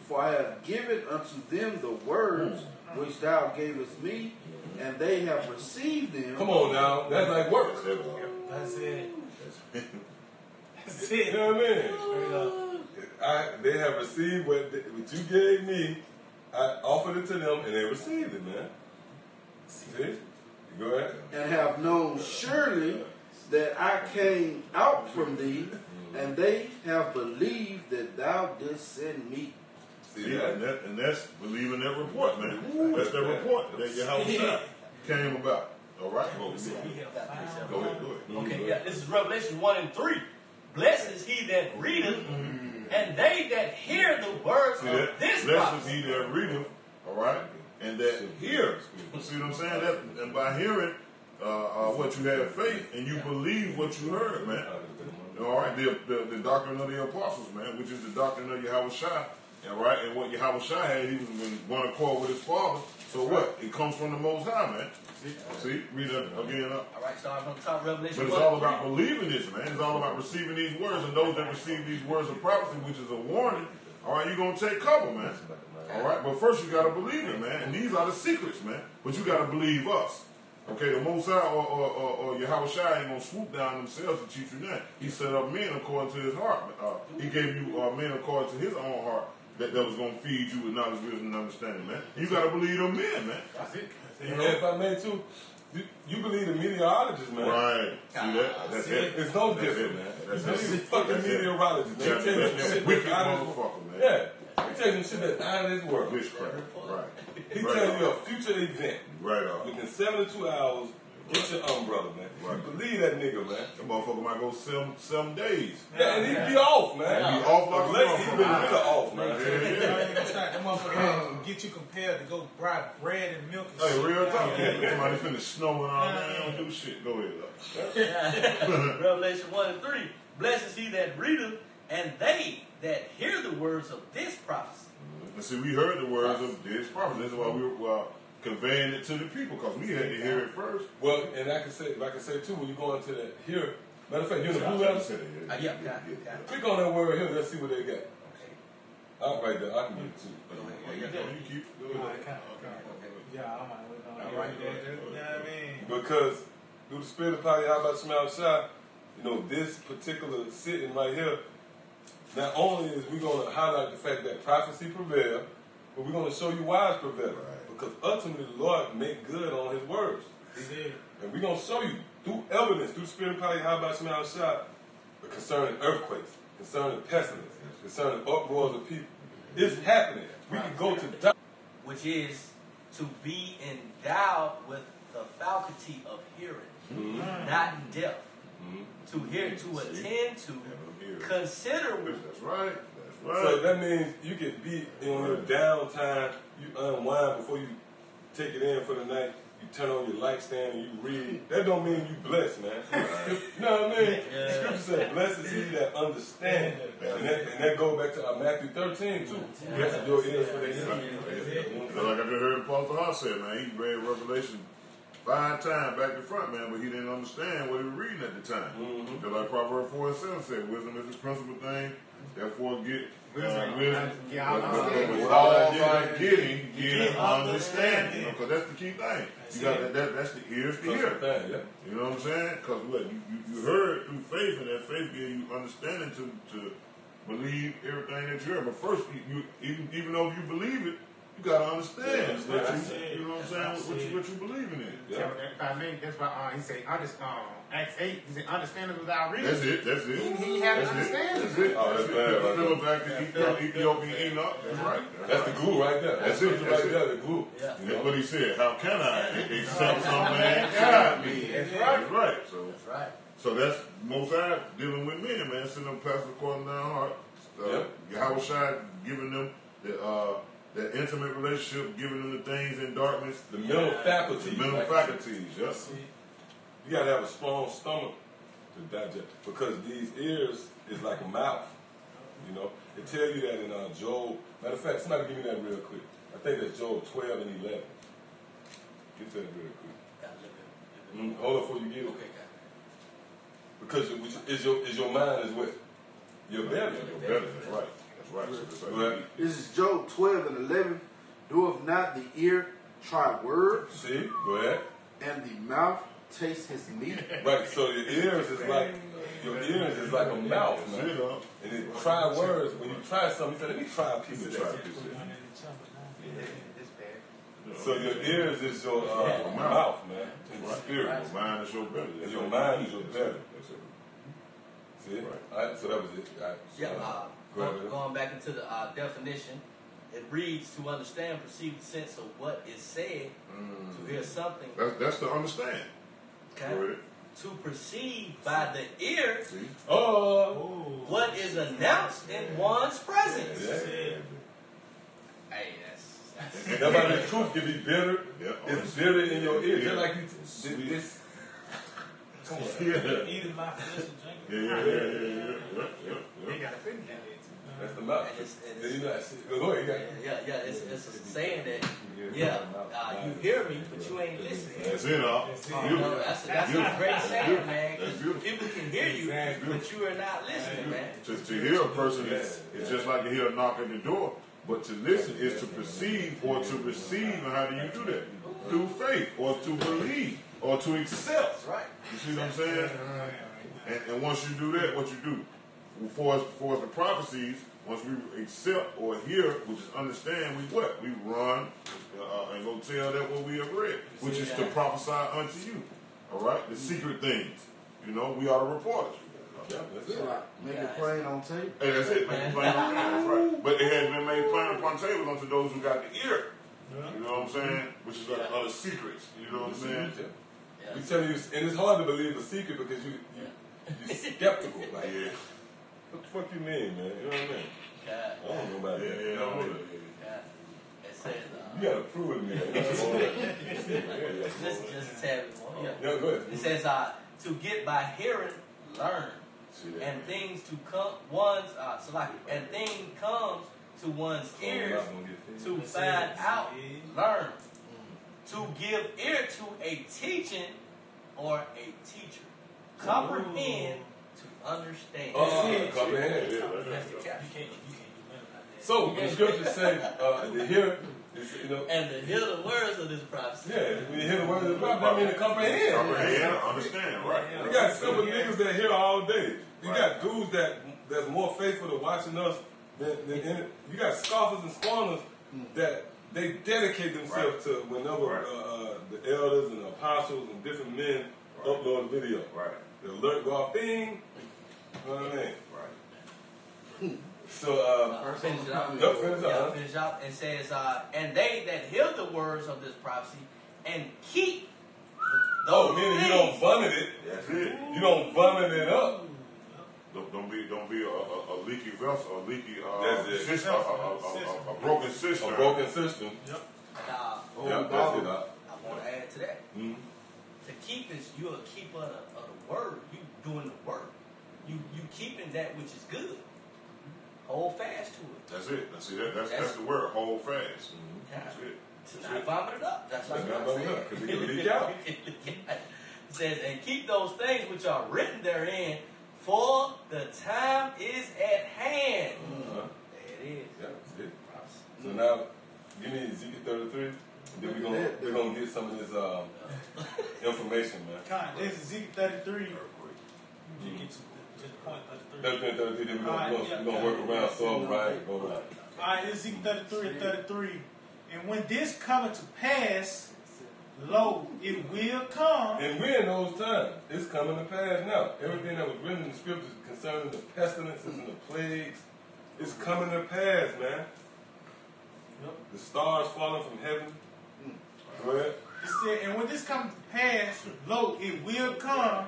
For I have given unto them the words which thou gavest me, and they have received them. Come on now, that's like works. That's it. That's it. You know what I mean? They have received what you gave me. I offered it to them, and they received it, man. See? Go ahead. And have known surely that I came out from thee, and they have believed that thou didst send me. See, and that's believing that report, man. That's the report that Yahushua came about. All right? Go ahead. Okay, yeah, this is Revelation 1:3. Blessed is he that readeth, and they that hear the words of this blessed prophecy. is he that readeth, all right, and that hears. See what I'm saying? That, and by hearing what you have faith, and you believe what you heard, man. All right, the doctrine of the apostles, man, which is the doctrine of Yahushua. All right, and what Yahushua had, he was in one accord with his Father. So what? It comes from the Most High, man. See, read it again up. All right, start from the top, Revelation. But it's all about believing this, man. It's all about receiving these words, and those that receive these words of prophecy, which is a warning. All right, you're gonna take cover, man. All right, but first you gotta believe it, man. And these are the secrets, man. But you gotta believe us. Okay, the Most High or Yahushua ain't gonna swoop down themselves to teach you that. He set up men according to his heart. He gave you men according to his own heart. That was going to feed you with knowledge, wisdom, and understanding, man. And you got to believe them men, man. That's it. And if I may, too, you believe the meteorologists, man. Right. See that? That's it. It's no different, man. That's you believe the fucking meteorologists. They tell you some shit wicked that's out of this motherfucker, man. Yeah. He tell you some shit that's out of this world. Witchcraft. Right. He tell you a future event. Right off. Within 72 hours, get your umbrella, man. Right. You believe that nigga, man. That motherfucker might go some days. Yeah, and he'd be off, man. He'd be off like a motherfucker. He's been really off, man. That motherfucker get you compelled to go buy bread and milk and shit. Hey, real talk. Somebody finna snowing all day. They don't do shit. Go ahead. Revelation 1:3. Blessed is he that readeth, and they that hear the words of this prophecy. And see, we heard the words of this prophecy. This is why we were conveying it to the people, because we had to hear it first. Well, and I can say too, when you go into that here, matter of fact, you're in the blue letter. Click on that word here. Let's see what they got. Okay. All right, there. I can get it too. You keep doing that. Yeah, I'm right there. You know what I mean? Because through the spirit of power, how about Shema Shai, this particular sitting right here, not only is we going to highlight the fact that prophecy prevail, but we're going to show you why it prevails. Because ultimately the Lord make good on his words. He did. And we're going to show you through evidence, through the spirit of power, how about Shema Shai, concerning earthquakes, concerning pestilence, concerning uproars of people. It's happening. We can go to die. Which is to be endowed with the faculty of hearing, not deaf. To hear, to attend to, consider. That's right. So that means you can be in your downtime, you unwind before you take it in for the night, you turn on your light stand and you read. That don't mean you blessed, man. You know what I mean? Yeah. The scripture says, blessed is he that understands. And that goes back to Matthew 13 too. Blessed your ears for their hearing. Like I just heard Apostle Hart say, man, he read Revelation 5 times back to front, man, but he didn't understand what he was reading at the time. Just like Proverbs 4:7 said, wisdom is the principal thing. Therefore, get wisdom. With all getting, get understanding. Because that's the key thing. You got that's the ears to hear. You know what I'm saying? Because what you heard through faith, and that faith gave you understanding to believe everything that you heard. But first, you even though you believe it, you gotta understand. You know what I'm saying? What you believing in. Yeah. If I may, that's why he said, Acts 8, he said, understand it without reading. That's it. He had to understand it. Oh, that's bad. Philip back to Ethiopian Enoch. That's right. That's the glue right there. That's it right there, the glue. Yeah. That's what he said. How can I accept some man guide me? That's right. That's right. That's right. So that's Most High dealing with men, man. Sending them pastors according to their heart. Yahweh Shai giving them the intimate relationship, giving them the things in darkness. The mental faculties. The mental faculties, yes. You gotta have a strong stomach to digest, because these ears is like a mouth. You know, it tell you that in Job. Matter of fact, somebody give me that real quick. I think that's Job 12 and 11. Get that real quick. Hold on before you get it. Okay, Because is your mind as well. Your belly. Your belly, that's right. That's right. This is Job 12 and 11. Doeth not the ear try words? See? Go ahead. And the mouth taste his meat? Right, so your ears is like a mouth, man. And it try words. When you try something, you say, let me try a piece of that. So your ears is your mouth, man. And your spirit. Your mind is your belly. And your mind is your belly. See? Alright, so that was it. Going back into the definition, it reads to understand, perceive the sense of what is said, to hear something. That's to understand. Okay. To perceive by the ear what is announced in one's presence. Hey, that's why the truth can be bitter. It's bitter in your ear. Just like you did this. Come on. Eating my flesh and drinking. Yeah. That's the mouth. Go ahead. It's a saying that, you hear me, but you ain't listening. That's it, That's a great saying, man, because people can hear you, but you are not listening, man. To hear a person is just like to hear a knock at the door, but to listen is to perceive or to receive. And how do you do that? Through faith, or to believe, or to accept. Right. You see what I'm saying? And once you do that, what you do? For us the prophecies, once we accept or hear, which is understand, we run and go tell that what we have read, which is to prophesy unto you. All right? The secret things. You know, we are the reporters. Make it plain on tape. Hey, that's it. Make it plain on tape. That's right. But it has been made plain upon tables unto those who got the ear. You know what I'm saying? Which is like other secrets. You know what I'm saying? We tell you, and it's hard to believe a secret because you're skeptical. Like, what the fuck you mean, man? You know what I mean? I don't know about that. It says, you gotta prove it, man. Just a tad bit more. Go ahead. It says, to get by hearing, learn. And things to come and thing comes to one's ears to find out, learn. To give ear to a teaching or a teacher. Comprehend to understand. Comprehend. That's the caption. You can't do nothing about that. So the scripture says to hear is, and to hear the words of this prophecy. Yeah, when you hear the words of the prophecy, I mean to comprehend. Comprehend, understand, right. You got simple niggas that hear all day. You got dudes that's more faithful to watching us than you got scoffers and scorners that they dedicate themselves to whenever the elders and the apostles and different men upload a video. Right. The alert go off, bing. You know what I mean? Right. So, finish it out. Finish out. It says, and they that hear the words of this prophecy and keep those meaning you don't vomit it. That's it. You don't vomit it up. Don't be a leaky vessel, a leaky system, a broken system. A broken system. Yep. That's it. I want to add to that. To keep is you're a keeper of the word. You doing the work. You keeping that which is good. Hold fast to it. That's it. That's the word. Hold fast. That's it. To not vomit it up. That's what I'm saying. Because it can leak out. It says, and keep those things which are written therein, for the time is at hand. There it is. Yeah, that's it. So now, give me Ezekiel 33. Then we're gonna get some of this information, man. This is Ezekiel 33. You get just point 33. 33. Then we're gonna work around. So right. Alright, this is Ezekiel 33 and 33. And when this cometh to pass, lo, it will come. And we're in those times. It's coming to pass now. Everything that was written in the scriptures concerning the pestilences and the plagues is coming to pass, man. Yep. The stars falling from heaven. Go ahead. It said, and when this comes to pass, lo, it will come.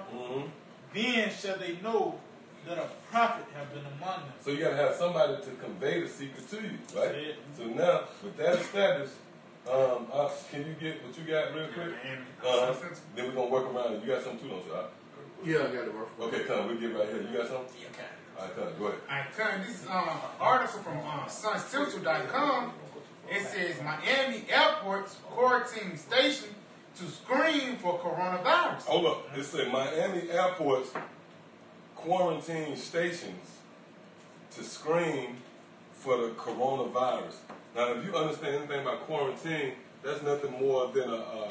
Then shall they know that a prophet have been among them. So you got to have somebody to convey the secret to you, right? Yeah. So now, with that established, can you get what you got real quick? Then we're going to work around it. You got something too, don't you? Yeah, I got it work. Okay, come. We get right here. You got something? Yeah, okay. All right, come. Go ahead. All right, this is an article from suncentral.com. It says Miami airports quarantine station to screen for coronavirus. Hold up. It said Miami airports quarantine stations to screen for the coronavirus. Now, if you understand anything about quarantine, that's nothing more than a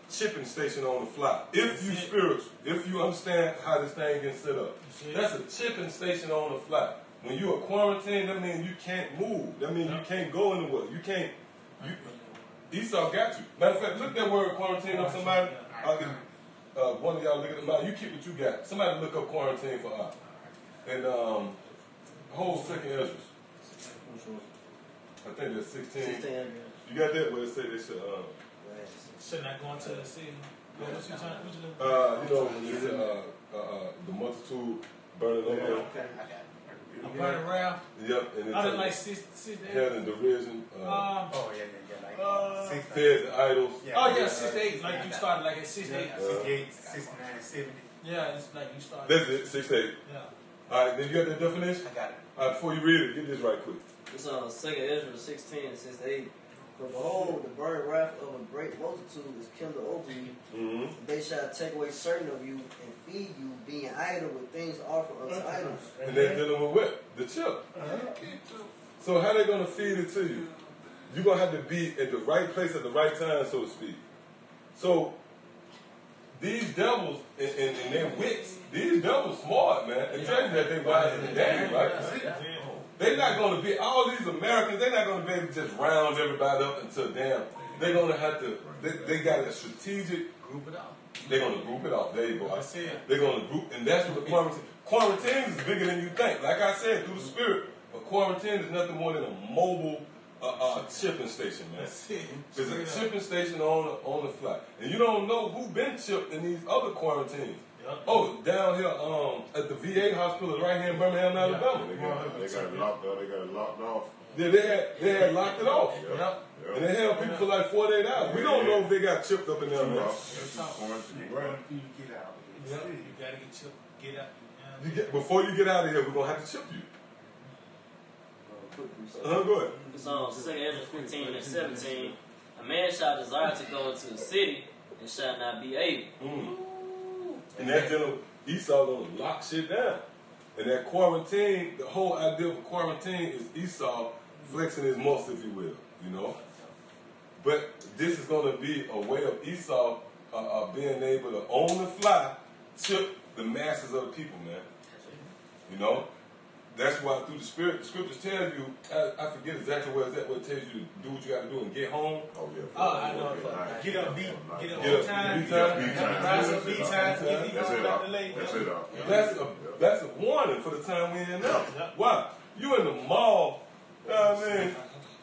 shipping station on the fly. If you spiritual, if you understand how this thing gets set up, that's a shipping station on the fly. When you are quarantined, that means you can't move. That means you can't go anywhere. You can't. Esau got you. Matter of fact, look that word quarantine up somebody. One of y'all look at the mouth. You keep what you got. Somebody look up quarantine for us. And whole second Ezra. I think that's 16. You got that where it say they should Should not go into the city. What you trying to do? when it said the multitude burning over. Okay, I got it. Burning around. Yep, and I didn't like 6 held in derision. Fed the idols. Yeah, 6 to 8. Like you started like at 6 to 8. 68, 69, 70. Yeah, it's like you started. That's it, 6 to 8. Yeah. All right, then you got that definition? I got it. All right, before you read it, get this right quick. It's on 2nd Ezra 16 and 6 to 8. For behold, the burning wrath of a great multitude is kindled over you. They shall take away certain of you and feed you, being idle with things offered unto idols. And they're dealing with what? The chip. So how they going to feed it to you? You're going to have to be at the right place at the right time, so to speak. So these devils and their wits, these devils smart, man. They tell you that they're wiser than Daniel, right? They're not going to be, all these Americans, they're not going to be able to just round everybody up until damn. They're going to have to, they got a strategic, Group it out. they're going to group it off. There you go. That's it. They're going to group, and that's what the quarantine is bigger than you think. Like I said, through the spirit, a quarantine is nothing more than a mobile shipping station, man. That's it. It's a shipping station on the fly. And you don't know who been chipped in these other quarantines. Oh, down here at the VA hospital right here in Birmingham, Alabama. They got it locked off. They got it locked off. Yeah, they had locked it off. And they held people for like 48 hours. We don't know if they got chipped up in there. Right. You gotta get chipped. Get out. Before you get out of here, we're going to have to chip you. Go ahead. It's on 2nd Ezra 15 and 17. A man shall desire to go into the city and shall not be able. And that general Esau gonna lock shit down. And that quarantine, the whole idea of quarantine is Esau flexing his muscle, if you will, you know. But this is gonna be a way of Esau being able to on the fly chip the masses of the people, man. You know. That's why through the spirit, the scriptures tell you, I forget exactly where it's at, where it tells you to do what you got to do and get home. Oh, yeah. I know. Get up, beat time. Rise up, beat time. That's a warning for the time we're in now. Why? You in the mall, you know what I mean?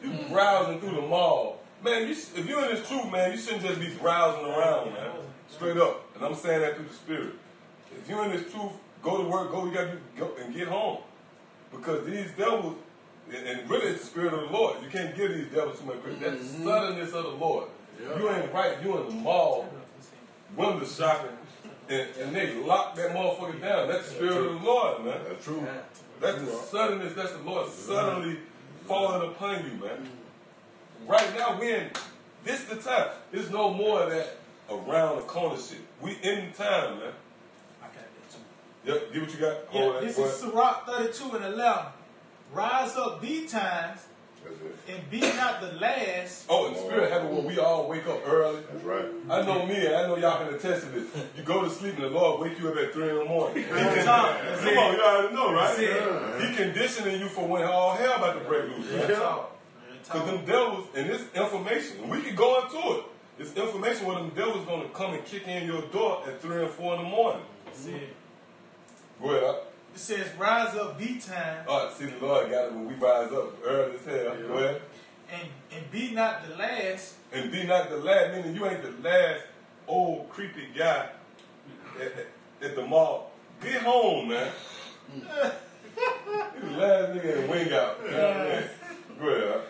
You browsing through the mall. Man, if you're in this truth, man, you shouldn't just be browsing around, man. Straight up. And I'm saying that through the spirit. If you're in this truth, go to work, go and get home. Because these devils, and really it's the spirit of the Lord. You can't give these devils too much credit. That's the suddenness of the Lord. Yeah. You ain't right. You in the mall, window shopping, and they lock that motherfucker down. That's the spirit of the Lord, man. That's true. That's the suddenness. That's the Lord suddenly falling upon you, man. Right now, this is the time. There's no more of that around the corner shit. We in the time, man. I got that too. Yep, get what you got. Yeah, this is Sirach 32 and 11. Rise up times and be not the last. Oh, and the spirit happened when we all wake up early. That's right. I know me, and I know y'all can attest to this. You go to sleep and the Lord wake you up at 3 in the morning. Come on, you already know, right? He conditioning you for when all hell about to break loose. Because them devils, and this information, and we can go into it. This information where them devils going to come and kick in your door at 3 and 4 in the morning. Go ahead. It says, rise up time. All right, see, the Lord got it when we rise up early as hell. Go ahead. And be not the last. And be not the last, meaning you ain't the last old creepy guy at the mall. Get home, man. You the last nigga in the wing out. You know what I mean? Go ahead.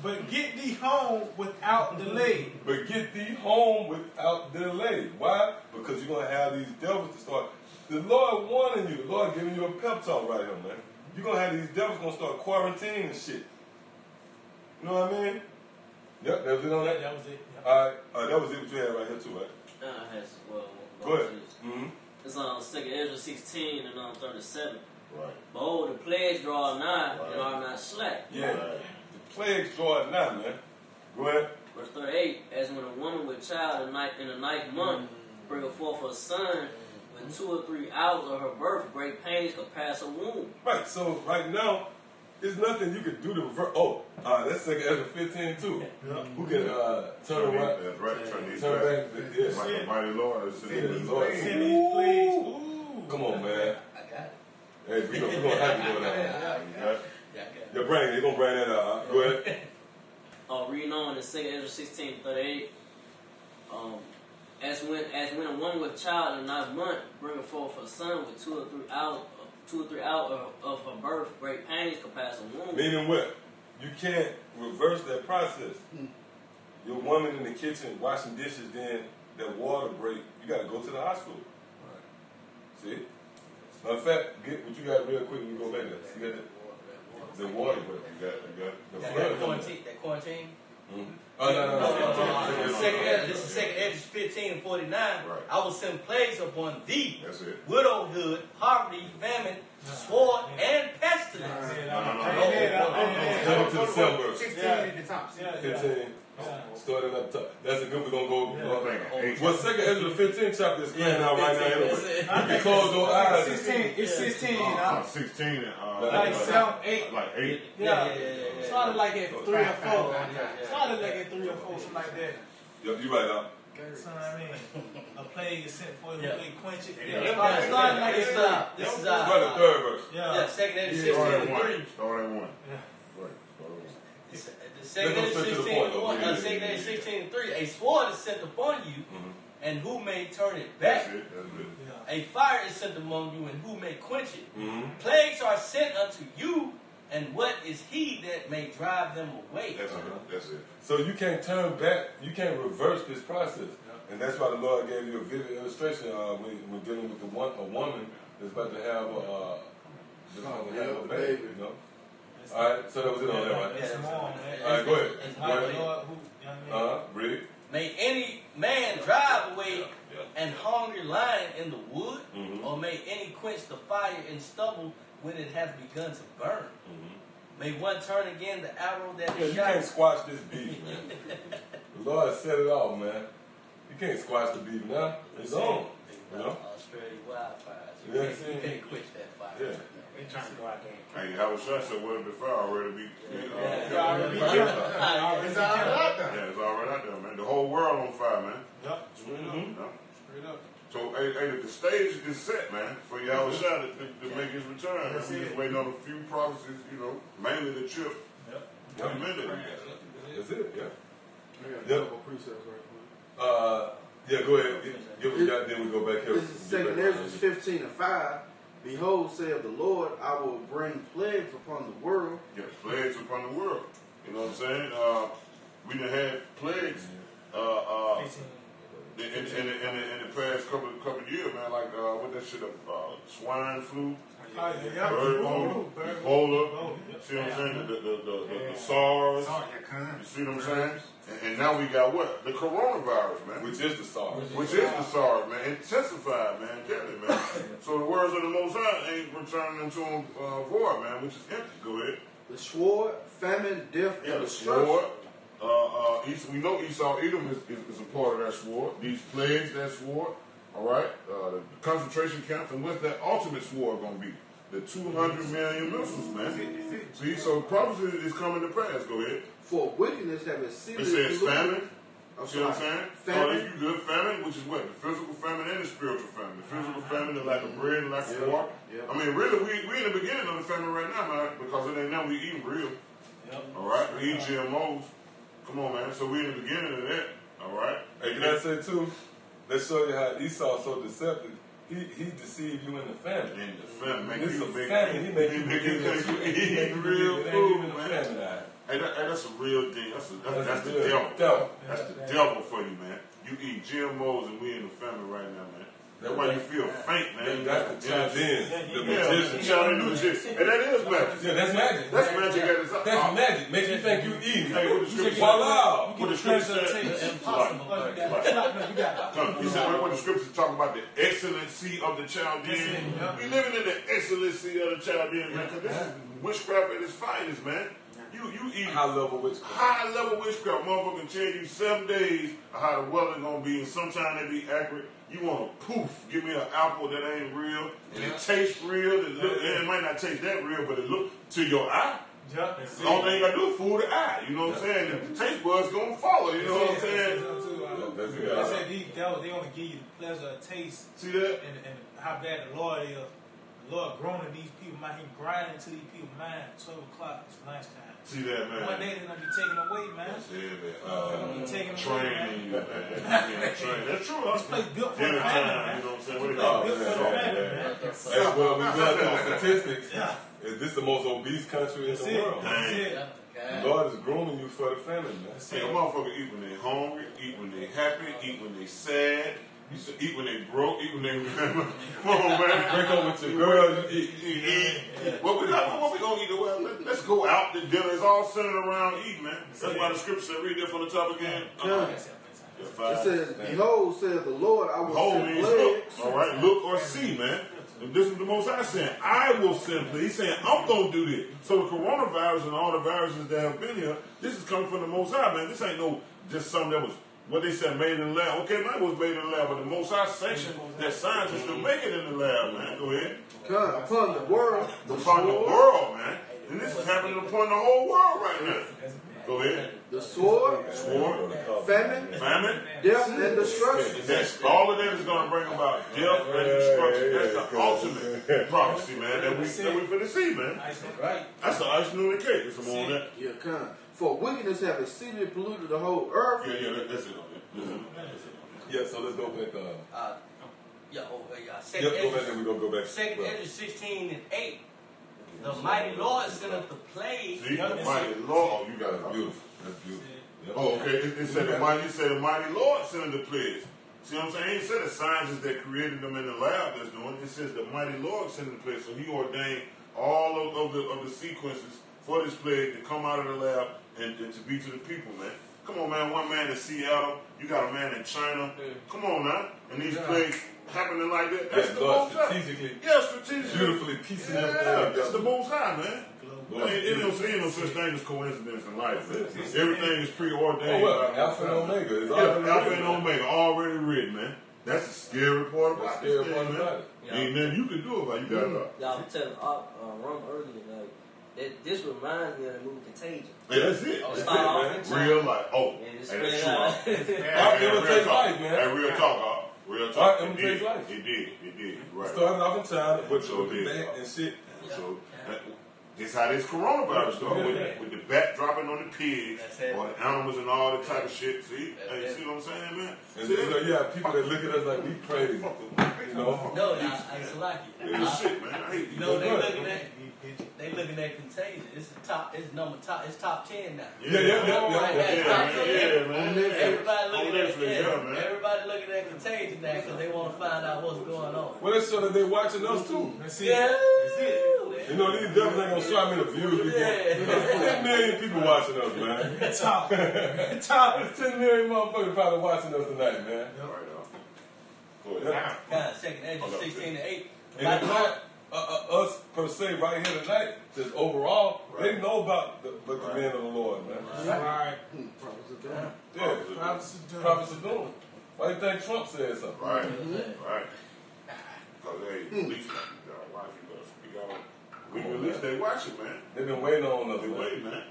But get thee home without delay. But get thee home without delay. Why? Because you're going to have these devils to start. The Lord warning you. The Lord giving you a pep talk right here, man. You're going to have these devils going to start quarantining shit. You know what I mean? Yep, that was it on that? That was it. Yep. All right, that was it what you had right here too, right? I had some, well, go ahead. It's on 2nd Ezra 16 and on 37. Right. Behold, the plagues draw nigh and are not slack. Yeah. The plagues draw nigh, man. Go ahead. Verse 38, as when a woman with child in the 9th month bringeth forth her son, when 2 or 3 hours of her birth, great pains could pass her womb. Right, so right now, there's nothing you can do to reverse. Oh, that's 2nd Ezra 15 too. Yeah. Who can turn around? That's right. Turn back. Yes. Like the mighty Lord. Send these plagues. Come on, man. I got it. Hey, we're going to have to do it. Your brain, they're going to bring that out. Go ahead. Reading on in 2nd Ezra 16, 38. As when a woman with child in the 9th month bringeth forth her son with 2 or 3 hours of her birth, great pains could pass a womb. Meaning what? You can't reverse that process. Your woman in the kitchen washing dishes, then that water break, you got to go to the hospital. Right. See? Matter of fact, get what you got real quick when you go back there. See that? The water break. You got the flood. That quarantine? Oh, no. This is 2nd Ezra 15 and 49. Right. I will send plagues upon thee. That's it. Widowhood, poverty, famine, sword, and pestilence. Go to the 7 verse. 16 at the top. 15. Starting up top. That's a good we're going to go. Well, 2nd Ezra 15 chapter is playing out right now anyway. You can close your eyes. It's 16. 16. Like 7, 8. Like 8. Yeah. Started like at 3 or 4. Started like at 3 or 4, something like that. Yep, you right now. So I mean, a plague is sent for you to quench it. Starting like it's this is Right, the 3rd verse. Yeah, 2nd Ezra 16 and 3. Start at 1. Right. The 2nd Ezra 16 and 3. A sword is sent upon you, and who may turn it back? That's it. A fire is sent among you, and who may quench it? Plagues are sent unto you, and what is he that may drive them away? That's it. So you can't turn back, you can't reverse this process. And that's why the Lord gave you a vivid illustration when dealing with a woman that's about to have a baby, you know? All right, so that was it on that, right? All right, go ahead. Read. May any man drive away an hungry lion in the wood, or may any quench the fire in stubble when it has begun to burn. May one turn again the arrow that is shot. You can't squash this beef, man. The Lord set it off, man. You can't squash the beef now. It's on. You know? Australia wildfires. You can't quench that fire. Yeah. They trying to go out there. Hey, how was shot? So what if the fire already be? It's already out there. Yeah, it's already out there, man. The whole world on fire, man. Yep. Straight up. So, hey, the stage is set, man, for Yahweh Shah to make his return. We're just waiting on a few prophecies, mainly the chip. Yep. That's it, yeah. I got a couple precepts right quick. Yeah, go ahead. Give us that, then we go back here. This is 2nd Ezra 15 and 5. Behold, saith the Lord, I will bring plagues upon the world. Yeah, plagues upon the world. You know what I'm saying? We done had plagues. in the past couple of years, man, like what that shit swine flu, bird flu, Ebola, see what I'm saying? The SARS, you see what I'm saying? And now we got what? The coronavirus, man. Which is the SARS. Which is the SARS, man. Intensified, man. Get it, man. So the words of the Most High ain't returning into void, man, which is empty. Go ahead. The sword, famine, death, and the destruction. sword. We know Esau Edom is a part of that sword. These plagues, that sword. All right. The concentration camps, and what's that ultimate sword going to be? The 200 million missiles, man. See, so prophecy is coming to pass. Go ahead. For wickedness have exceeded. It says famine. See what I'm saying? Famine. Oh, you good famine, which is what? The physical famine and the spiritual famine. The physical famine is like a bread and like a water. I mean, really, we in the beginning of the famine right now, man, because it ain't now we eating real. All right? We eat GMOs. Come on, man. So we in the beginning of that. All right? Hey, can I say, too? Let's show you how Esau so deceptive. He deceived you in the famine. In the famine, man. This is famine. He make you eat real food, man. Hey, that's a real thing. That's the devil. That's the devil for you, man. You eat GMOs and we in the family right now, man. That's why you feel faint, man. That's the Chaldeans, the magician. The Chaldean magician. And that is magic. Yeah, that's magic. That's magic at its That's magic. Makes you think you eating. Hey, what the scripture said? What the scripture said? You said what the scripture talk about the excellency of the Chaldean. We living in the excellency of the Chaldean, man. Because this is witchcraft at its finest, man. You eat high level witchcraft. High level witchcraft. Motherfucker can tell you 7 days of how the weather's gonna be, and sometimes they be accurate. You want to poof, give me an apple that ain't real, and it tastes real. It might not taste that real, but it look to your eye. The only thing you gotta do is fool the eye. You know what I'm saying? And the taste buds gonna follow. You know what I'm saying? They said these devils, they only give you the pleasure of taste. See that? And how bad the Lord is. The Lord groaning these people, he grinding into these people's mind. 12 o'clock is lunchtime. See that, man? One day they're gonna be taken away, man. Training, man. That's true. This place built for dinner famine, time. man. You know what I'm saying? What do you call it? Hey, well, we got the statistics. Is this the most obese country in the world? The Lord is grooming you for the famine, man. See, a motherfucker eat when they hungry, eat when they happy, eat when they sad. You should eat when they broke, eat when they remember. Come on, man. Break up with your girl, you eat. What we gonna eat? Well, let's go out to dinner. It's all centered around eating, man. That's why the scripture said, read that from the top again. It says, behold, says the Lord, I will send plagues. All right, look or see, man. And this is the Most High saying, I will send plagues. He's saying, I'm going to do this. So the coronavirus and all the viruses that have been here, this is coming from the Most High, man. This ain't no just something that was, what they said, made in the lab. Okay, mine was made in the lab, but the Most High sanctioned that scientists can make it in the lab, man. Go ahead. Upon the world. Upon the world, man. And this is happening upon the whole world right now. Go ahead. The sword, famine, death, and destruction. That's all of that is going to bring about death and destruction. That's the ultimate prophecy, man. That we finna see, man. Right. That's the icing on the cake. It's on that. Yeah, come. For wickedness have exceedingly polluted the whole earth. That's it. Yeah, so let's go back. Second go back and we're going to go back. Second Ezra 16 and 8. The mighty Lord sendeth the plague. See, the mighty Lord. Oh, you got it. Beautiful. That's beautiful. Oh, okay. It said the mighty Lord sending the plagues. See what I'm saying? He ain't said the scientists that created them in the lab that's doing it. It says the mighty Lord sending the plagues. So he ordained all of the sequences for this plague to come out of the lab and to be to the people, man. Come on, man. One man in Seattle. You got a man in China. Come on now. And these plagues happening like that. That's the Most High. Strategically. Yeah, strategically. Beautifully piecing them together. That's the Most High, man. Ain't no such thing as coincidence in life, man. Everything is preordained. Alpha and Omega. Alpha and Omega already written, man. That's the scary part about this thing, man. Ain't nothing you can do about it. You got it. Y'all telling Rum earlier, like, this reminds me of the movie Contagion. Hey, that's it. That's it, man. Real life. Oh, hey, that's true. Imitate life, man. Hey, real talk, Real talk. Imitate life. It did. Right. Starting off in childhood, with the bat and shit. So, this how this coronavirus started, with the bat dropping on the pigs or the animals and all that type of shit. See? Hey, you see what I'm saying, man? And you have people that look at us like we crazy. You know? No, I like it. It's shit, man. I hate you. No, they looking at They looking at Contagion. It's the top. It's top 10 now. Yeah, man. Everybody looking at Contagion now because they want to find out what's going on. Well, that's so that they're watching us too. That's it. Yeah. That's it. You know, these devils ain't gonna show how many views we get. There's 10 million people watching us, man. Top. There's 10 million motherfuckers probably watching us tonight, man. Kind of second edge, 16-8. And it's not us per se right here tonight. Just overall, they know about the men of the Lord, man. Right. Yeah, prophets are doing. Why do you think Trump said something? Right. Because they at least watch we release they watch it, man. They've been waiting on us. They waiting, man.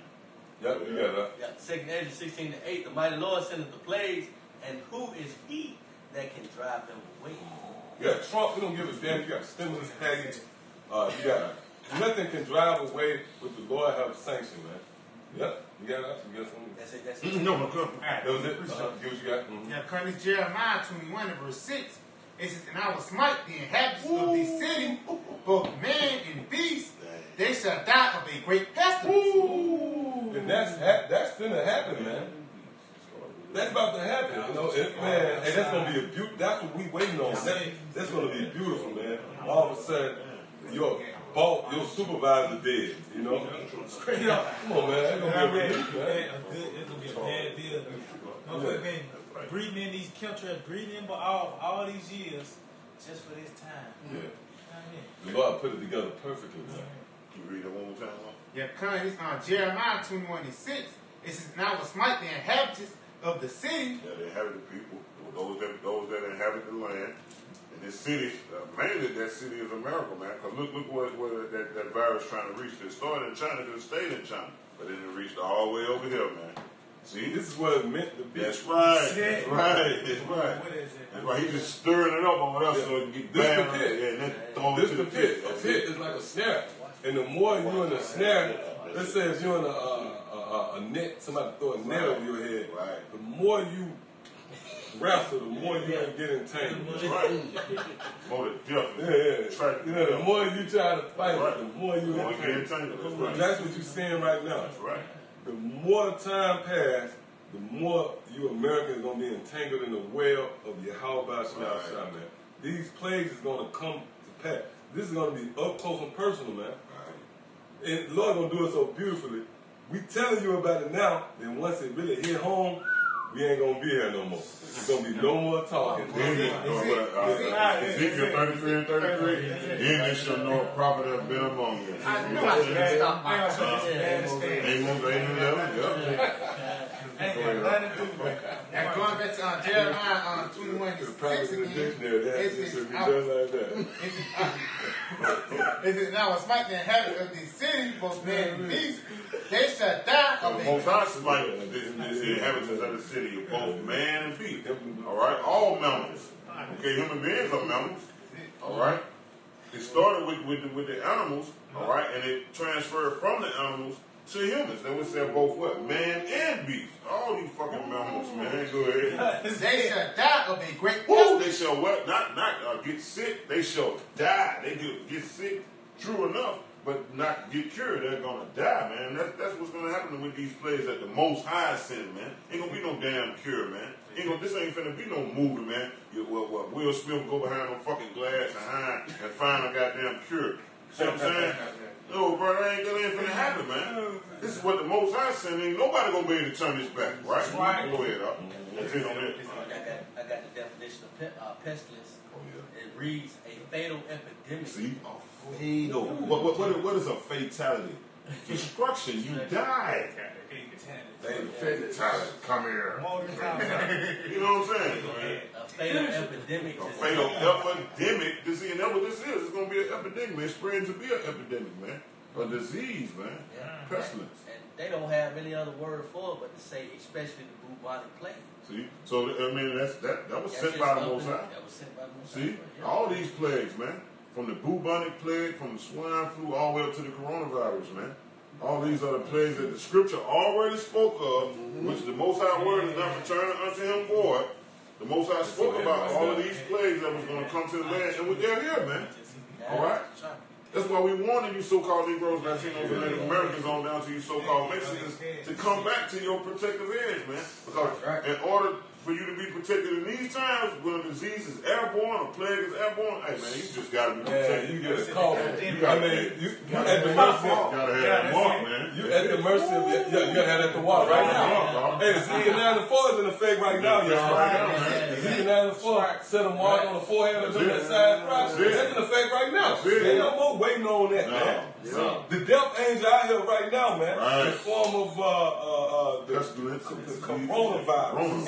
Yep, you got that. Yeah, second edge, 16-8. The mighty Lord sendeth the plagues, and who is he that can drive them away? You got Trump, we don't give a damn. You got stimulus package. You got nothing can drive away what the Lord have sanctioned, man. Yep, you got that. You got something. That's it. No, no, come. That was it. Get what you got. Yeah, according to Jeremiah 21 and verse 6, it says, and I will smite the inhabitants of this city, both man and beast, they shall die of a great pestilence. And that's finna happen, man. That's about to happen, you know. Man, and that's gonna be a beautiful. That's what we waiting on. That's gonna be beautiful, man. All of a sudden, your supervisor dead, you know. Straight up. Come on, man. It's gonna be a relief, man. It's gonna be a bad deal. Motherfuckers been breeding in these chemtrails, breeding in all these years just for this time. Yeah. The Lord put it together perfectly, man. Can you read that one more time? Yeah, according to Jeremiah 21 and 6, it says, and I will smite the inhabitants of the city. Yeah, the inhabited people, those that inhabit the land. And this city, mainly that city is America, man. Because look where that virus trying to reach. It started in China, it stayed in China. But then it reached all the way over here, man. See? This is what it's meant to be. That's right. That's right. That's right. That's right. He's just stirring it up on us so it can get bad. This the pit. A pit is like a snare. And the more you're in the snare, let's say if you're in a net, somebody throw a net over your head, right. The more you wrestle, the more you're going to get entangled. That's right. More the death. Yeah. You know, the more you try to fight, right. The more you get entangled. That's right. That's what you're seeing right now. That's right. The more time passes, the more you Americans are going to be entangled in the well of Yahweh Shah, man. These plagues is going to come to pass. This is going to be up close and personal, man. Right. And the Lord going to do it so beautifully. We telling you about it now, then once it really hit home, we ain't going to be here no more. There's going to be no more talking. Ezekiel 33 and 33, then they shall know a prophet have been among you. I know I should stop my and going back to Jeremiah 21 and 6 again, it says, now I smite the inhabitants of this city, both man and beast, they shall die of the Most High smite the inhabitants of the city, both man and beast. All right, all mammals. Okay, human beings are mammals. All right. It started with the animals. All right, and it transferred from the animals to humans. Then we said both what? Man and beast. All these fucking mammals, man. Go ahead. They shall die of a great pestilence. They shall what? Not get sick. They shall die. They get sick, true enough, but not get cured. They're gonna die, man. That's what's gonna happen with these plagues that the Most High sent, man. Ain't gonna be no damn cure, man. This ain't finna be no movie, man. Will Smith go behind no fucking glass and find a goddamn cure. See what I'm saying? No, bro, that ain't finna happen, man. This is what the Most High sent. Ain't nobody gonna be able to turn this back, right? Right. Go ahead, That's it on it. I got the definition of pestilence. It reads a fatal epidemic. See? Fatal. What is a fatality? Destruction. You die. Fatality. Come here. You know what I'm saying? A fatal epidemic. A fatal epidemic. See, and that's what this is. It's going to be an epidemic, man. It's spreading to be an epidemic, man. A disease, man. Pestilence. And they don't have any other word for it but to say, especially the bubonic plague. See? So, I mean, that was sent by the Most High. That was sent by the Most High. See? All these plagues, man. From the bubonic plague, from the swine flu, all the way up to the coronavirus, man. All these are the plagues that the scripture already spoke of, which the Most High word is not returning unto him void. The Most High spoke about all of these plagues that was going to come to the land, and they're here, man. All right? That's why we wanted you so-called Negroes, Latinos, and Native Americans on down to you so-called Mexicans to come back to your protective edge, man. Because in order for you to be protected in these times, when a disease is airborne, a plague is airborne, hey man, you just gotta be protected. You get a call. You gotta at the mercy. You gotta have that mark, man. You at the mercy of you gotta have that to walk right now. Hey, Ezekiel 9:4 is in effect right now, y'all. Ezekiel 9:4 set a mark on the forehead of them that side Christ. That's in effect right now. Ain't no more waiting on that, man. The death angel out here right now, man. In the form of the coronavirus.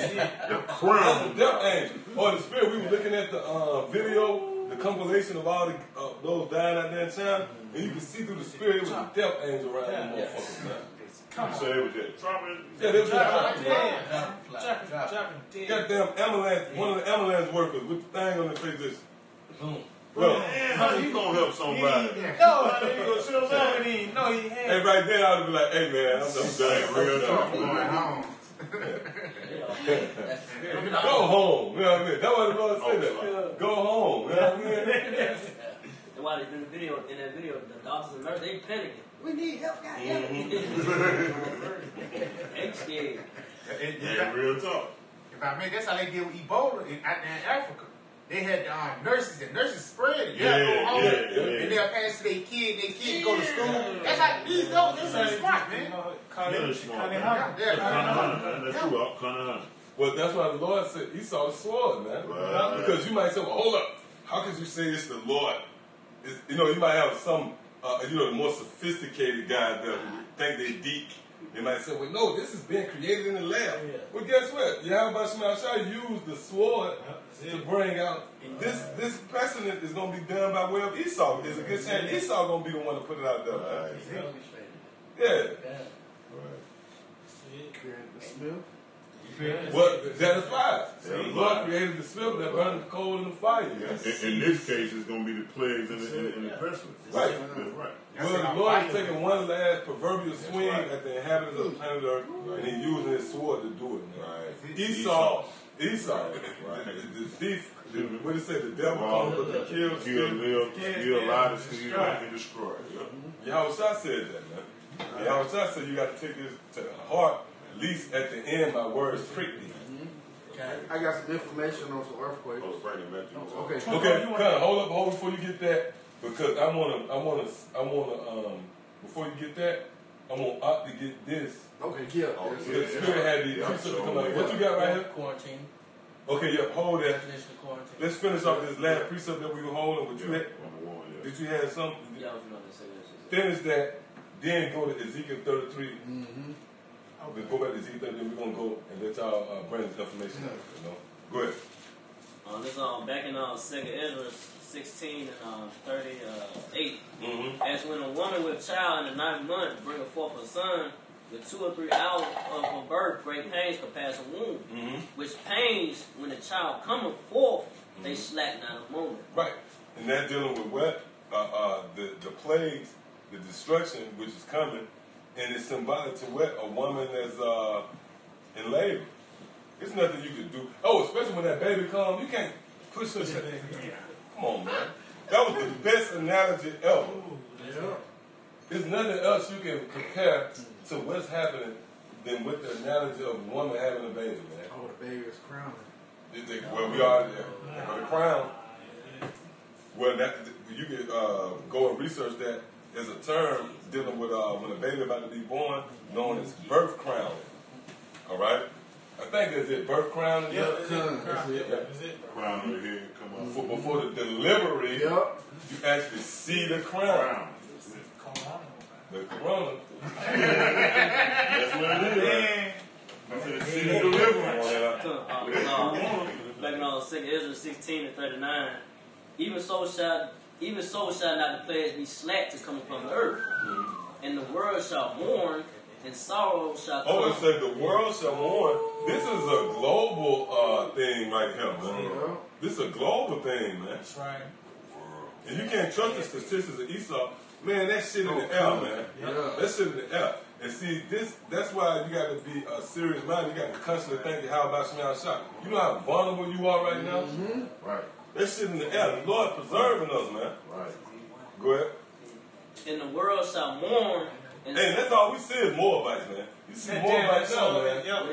The crown. The death angel. Or the spirit. We were looking at the video, the compilation of all those dying out there in China, and you can see through the spirit it was a death angel right there, motherfuckers, man. You say it was that trumpet? Yeah, they was goddamn ambulance, one of the ambulance workers with the thing on their face just Well, how you gonna help somebody? No, he had. Hey, right there, I would be like, hey man, I'm just done. Real talk. Going home. Go home. You know what I mean? That's why the Lord said that. Go home. You know what I mean? And while in that video, the doctors and nurses, they panicking. We need help, goddamn They scared. Yeah, real talk. If I may, that's how they deal with Ebola in Africa. They had nurses, and nurses spread it. They'll go home, and they'll pass to their kid go to school. That's how these those are smart, man. That's true. Well, that's why the Lord said he saw the sword, man. Right. Because you might say, well, hold up. How could you say it's the Lord? You might have some, the more sophisticated guys there who think they deep. They might say, well, no, this is being created in the lab. Yeah. Well, guess what? Yahweh Shemashah used the sword to bring out this precedent is going to be done by way of Esau. There's a good chance Esau going to be the one to put it out there. Right. Yeah. Well, that is right. The Lord created the swift that burned the coal and the fire. Yes. In this case, it's going to be the plagues and the pestilence. Right. That's right. Well, the Lord is taking one last proverbial swing at the inhabitants of the planet Earth, and He's using His sword to do it. Right. Esau, the thief, what did it say? The devil comes to kill, lie, to steal, and destroy. Yahweh said that, man. Yahweh said you got to take this to the heart. At least at the end, my words prick thee. I got some information on some earthquakes. Okay, kind of hold before you get that, because I wanna before you get that, I'm gonna opt to get this. Okay, yeah. The spirit had the precepts to come out. What you got right here? Quarantine. Okay, yeah, hold that. Definition of quarantine. Let's finish off this last precept that we were holding. What you had? Did you have something? Yeah, I was going to say that. Finish that, then go to Ezekiel 33. We'll go back to Ezekiel 33. We're gonna go and let y'all bring this information out. Go ahead. This back in 2 Ezra 16 and 38. As when a woman with child in the 9th month bringeth forth a son, with 2 or 3 hours of her birth, great pains compass a womb. Which pains, when the child cometh forth, they slacken not a moment. Right, and that's dealing with what the plagues, the destruction which is coming, and it's symbolic to what a woman that's in labor. There's nothing you can do. Oh, especially when that baby comes, you can't push her. Come on, man. That was the best analogy ever. There's nothing else you can compare to what's happening than with the analogy of a woman having a baby, man. Oh, the baby is crowning. Well, we are there. For the crown. Well, you can go and research that. There's a term dealing with when a baby about to be born, known as birth crowning. All right? I think that's it. Birth crowning. Yeah, that's it. Crown of the head, come on. Before the delivery, you actually see the crown. The corona. That's what it is. Right? See the deliverance. Back in 2 Ezra 16 and 39. Even so shall not the plagues be slack to come upon the earth. And the world shall mourn, and sorrow shall come. Oh, it said the world shall mourn. This is a global thing right here, man. This is a global thing, man. That's right. And you can't trust the statistics of Esau. Man, that shit in the air, man. That shit in the air. And see, that's why you got to be a serious mind. You got to constantly think, how about Shemashah? You know how vulnerable you are right now? Right. That shit in the air. The Lord preserving us, man. Right. Go ahead. And the world shall mourn. And hey, that's all we see is Moabites, man. You see Moabites now, man. Yeah,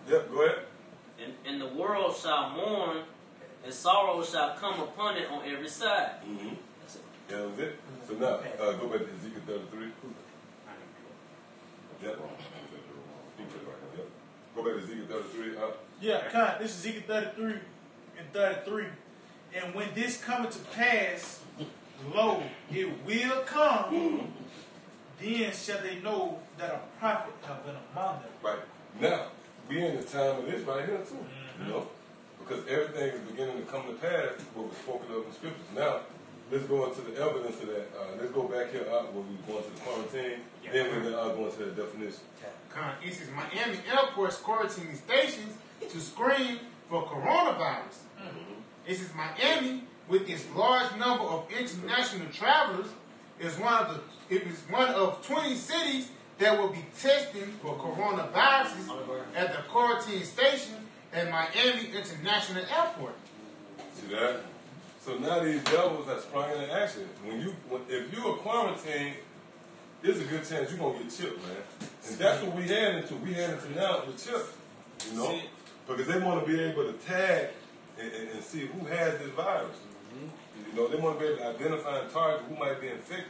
Yep, go ahead. And the world shall mourn, and sorrow shall come upon it on every side. Mm-hmm. Yeah, that was it. So now, go back to Ezekiel 33. Yep. Go back to Ezekiel 33. Yeah, this is Ezekiel 33 and 33. And when this cometh to pass, lo, it will come, then shall they know that a prophet have been among them. Right. Now, we in the time of this right here too. You know? Because everything is beginning to come to pass what was spoken of in the scriptures. Now, let's go into the evidence of that. Let's go back here where we go into the quarantine. Then we're going to go into the definition. It says Miami airport's quarantine stations to screen for coronavirus. It says Miami, with its large number of international travelers, is one of 20 cities that will be testing for coronaviruses at the quarantine station at Miami International Airport. See that? So now these devils have sprung into action. If you are quarantined, there's a good chance you're gonna get chipped, man. And that's what we head into. We head into now with chips, you know, because they want to be able to tag and see who has this virus. You know, they want to be able to identify and target who might be infected.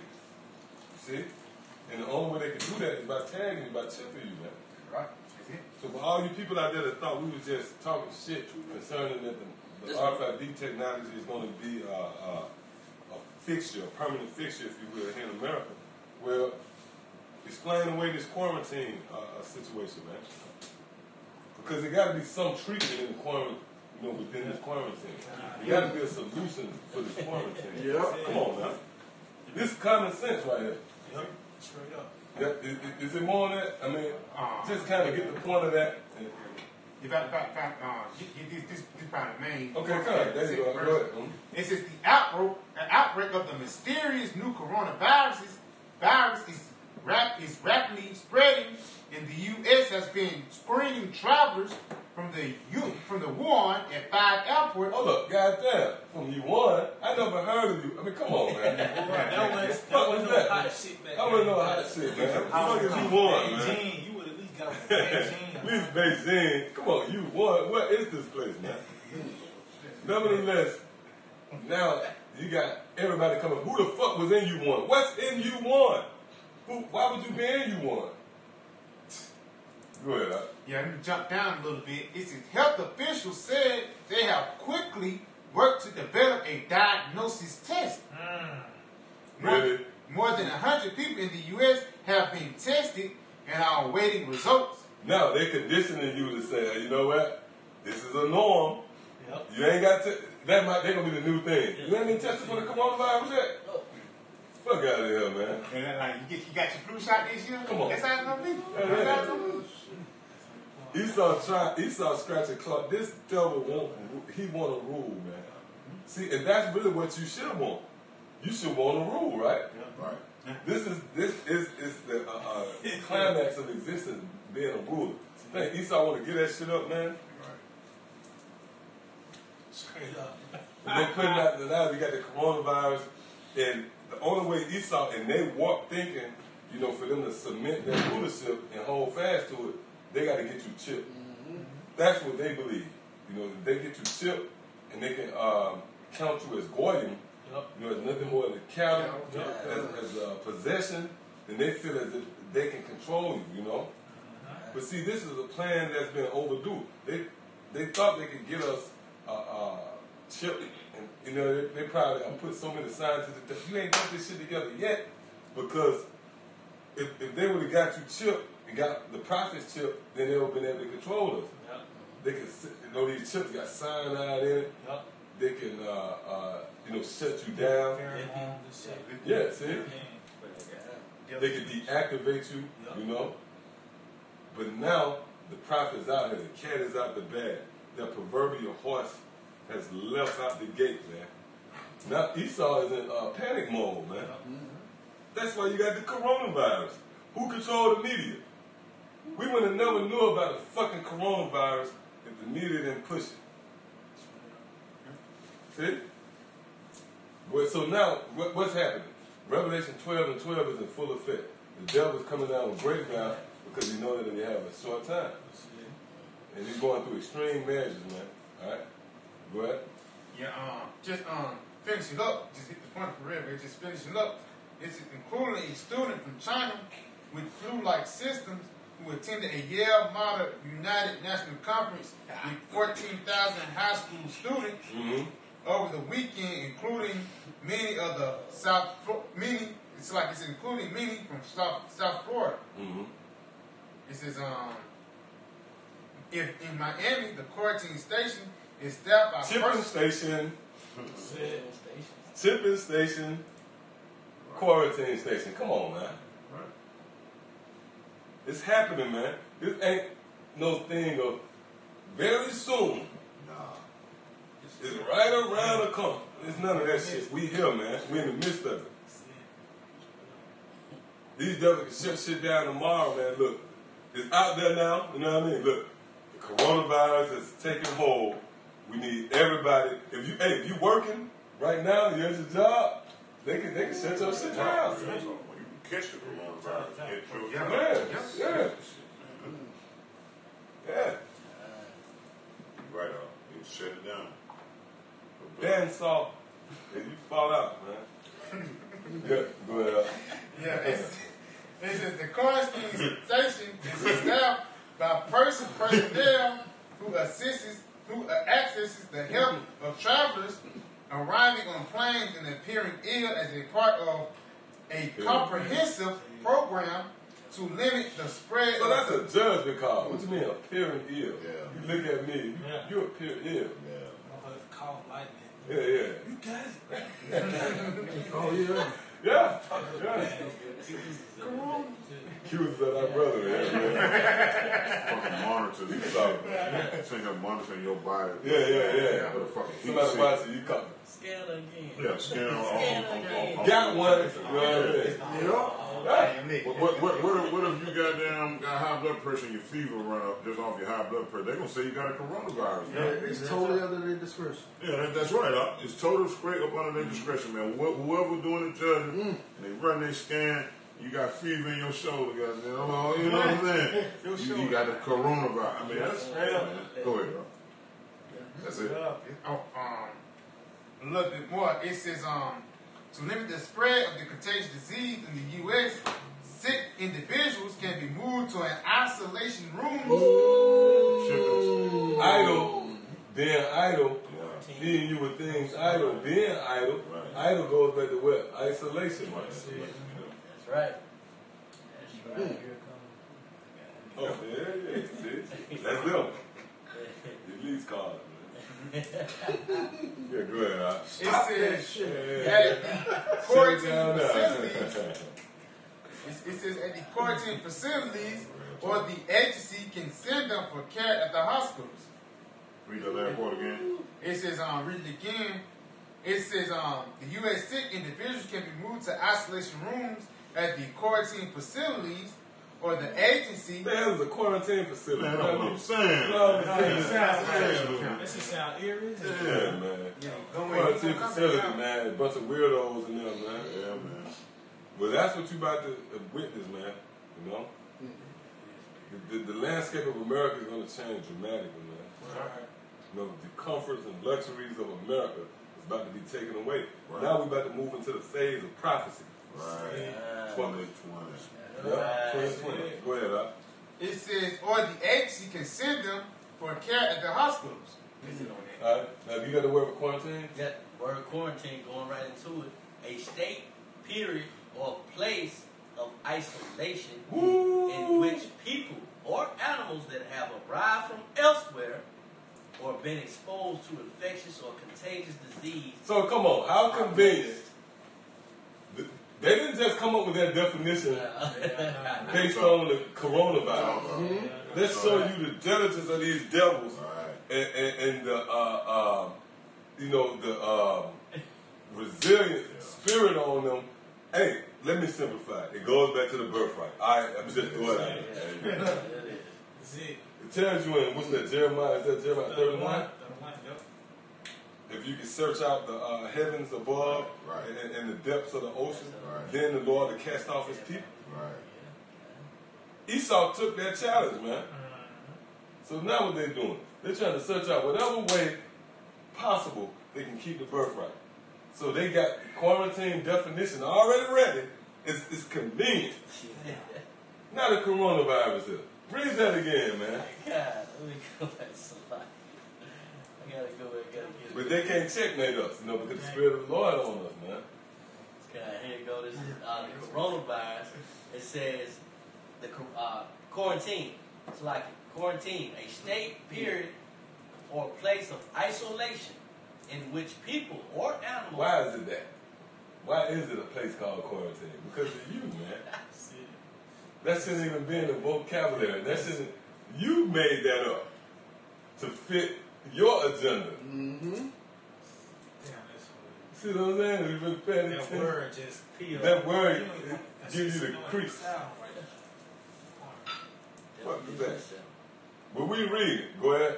See? And the only way they can do that is by tagging you, by chipping you, man. Right. So for all you people out there that thought we was just talking shit concerning that the RFID technology is going to be a fixture, a permanent fixture, if you will, here in America, well, explain away this quarantine situation, man. Because there got to be some treatment in the quarantine, within this quarantine. There got to be a solution for this quarantine. Come on, now. This is common sense right here. Yep. Straight up. Is it more than that? I mean, just kind of get the point of that. This by the main. Okay, come on. There you go. Go ahead. It says the outbreak of the mysterious new coronavirus is rapidly spreading, and the U.S. has been screening travelers from the Wuhan at 5 airports. Oh look, goddamn, from Wuhan? I never heard of you. I mean, come on, man. What was that? I wouldn't know hot shit, man. What the fuck is Wuhan, man? Beijing, you would at least got Beijing. At least Beijing. Come on, Wuhan. What is this place, man? Nevertheless, now you got everybody coming. Who the fuck was in Wuhan? What's in Wuhan? Why would you be in Wuhan? Go ahead. Yeah, let me jump down a little bit. It says health officials said they have quickly worked to develop a diagnosis test. Really? More than 100 people in the U.S. have been tested and are awaiting results. Now, they're conditioning you to say, hey, you know what? This is a norm. Yep. You ain't got to, they're going to be the new thing. You ain't been tested for the coronavirus yet? Fuck out of here, man. And like, you got your flu shot this year? Come on. That's how it's going to be. That's how it's Esau scratching Clark. This devil want a rule, man. See, and that's really what you should want. You should want a rule, right? Yeah. Right. This is the climax of existence, being a ruler. Think Esau want to get that shit up, man. Right. Straight up. And they putting out now you got the coronavirus, and the only way Esau and they walk thinking, for them to cement their rulership and hold fast to it, they got to get you chipped. That's what they believe. If they get you chipped and they can count you as goyim, as nothing more than cattle, as a possession, then they feel as if they can control you, But see, this is a plan that's been overdue. They thought they could get us chipped, and they probably put so many scientists that you ain't got this shit together yet, because if they would have got you chipped and got the prophets chipped, then they would have been able to control us. Yep. They can, these chips got cyanide in it. Yep. They can, shut you down. Yeah, see? They can deactivate you, But now, the prophet's out here. The cat is out the bag. That proverbial horse has left out the gate, man. Now, Esau is in panic mode, man. That's why you got the coronavirus. Who controlled the media? We would have never knew about the fucking coronavirus if the media didn't push it. See? So now, what's happening? Revelation 12 and 12 is in full effect. The devil is coming down with great wrath because he knows that we have a short time. And he's going through extreme measures, man. All right? Go ahead. Yeah, just finishing up, just hit the point for real, just finishing up. It's including a student from China with flu-like systems who attended a Yale Model United National Conference with 14,000 high school students over the weekend, including many of the including many from South Florida. It says, if in Miami, the quarantine station is staffed by Shipping station, quarantine station. Come on, man. It's happening, man. This ain't no thing of very soon. It's right around the corner. It's none of that shit. We here, man. We in the midst of it. These devils can shut shit down tomorrow, man. Look, it's out there now. You know what I mean? Look, the coronavirus is taking hold. We need everybody. If you working right now, you're at your job, they can shut your shit down. You can catch the coronavirus. Yeah. Right on. You shut it down. Dan saw. You fall out, man. Yeah, go ahead. Yeah, it says the quarantine station is staffed by personnel who accesses the help of travelers arriving on planes and appearing ill as a part of a comprehensive program to limit the spread. So that's a judgment call. What you mean appearing ill? You look at me, you appear ill. Cough like that. Yeah. You got it. Oh, yeah. Yeah. Accusers of our brother, Fucking monitors. You think I'm monitoring your body. Yeah. Somebody watching you come. Scan again. Yeah, scan on. Got one. You know what I mean? What if you got high blood pressure and your fever run up just off your high blood pressure? They're going to say you got a coronavirus. Yeah, it's totally under their discretion. Yeah, that's right. It's total straight up under their discretion, man. Whoever doing the judging, and they run their scan, you got fever in your shoulder, guys. You know what I'm saying? You got the coronavirus. I mean, that's straight up. Go ahead, bro. That's it. A little bit more. It says, to limit the spread of the contagious disease in the U.S., sick individuals can be moved to an isolation room. Being idle, feeding you with things idle, being idle. Idle goes back to what? Isolation. That's right. Oh, yeah. See? That's them. The least card, man. Yeah, go ahead. It says at the quarantine facilities. It says at the quarantine facilities, or the agency can send them for care at the hospitals. Read the last part again. It says, read it again. It says, the U.S. sick individuals can be moved to isolation rooms at the quarantine facilities, or the agency. Man, it's a quarantine facility. Man, that's what I'm saying. That shit sound eerie. Yeah, man. Quarantine facility, man. A bunch of weirdos in there, man. Yeah, man. Well, that's what you about to witness, man. You know? The landscape of America is going to change dramatically, man. You know, the comforts and luxuries of America is about to be taken away. Now we're about to move into the phase of prophecy. 2020. Yeah, 2020. Go ahead, It says, or the agency can send them for care at the hospitals. All right. Now, you got the word for quarantine? Got word quarantine going right into it. A state, period, or place of isolation in which people or animals that have arrived from elsewhere or been exposed to infectious or contagious disease. So come on, how convenient. They didn't just come up with that definition based on the coronavirus. Let's show you the diligence of these devils and the resilient spirit on them. Hey, let me simplify it. It goes back to the birthright. I'm just throwing it out there. It tells you in, what's that, Jeremiah? Is that Jeremiah 31? if you can search out the heavens above and the depths of the ocean, then the Lord will cast off his people. Esau took that challenge, man. So now what they're doing? They're trying to search out whatever way possible they can keep the birthright. So they got quarantine definition already ready. It's convenient. Not a coronavirus here. Read that again, man. God, let me go back to life. I gotta go back. But they can't checkmate us, because the Spirit of the Lord on us, man. Okay, here you go. This is the coronavirus. It says the quarantine. It's like quarantine, a state, period, or place of isolation in which people or animals. Why is it that? Why is it a place called quarantine? Because of you, man. That shouldn't even be in the vocabulary. That shouldn't. You made that up to fit your agenda. See what I'm saying? You've been paying attention. That word just peeled. That word gives you the crease. What is that? But we read it. Go ahead.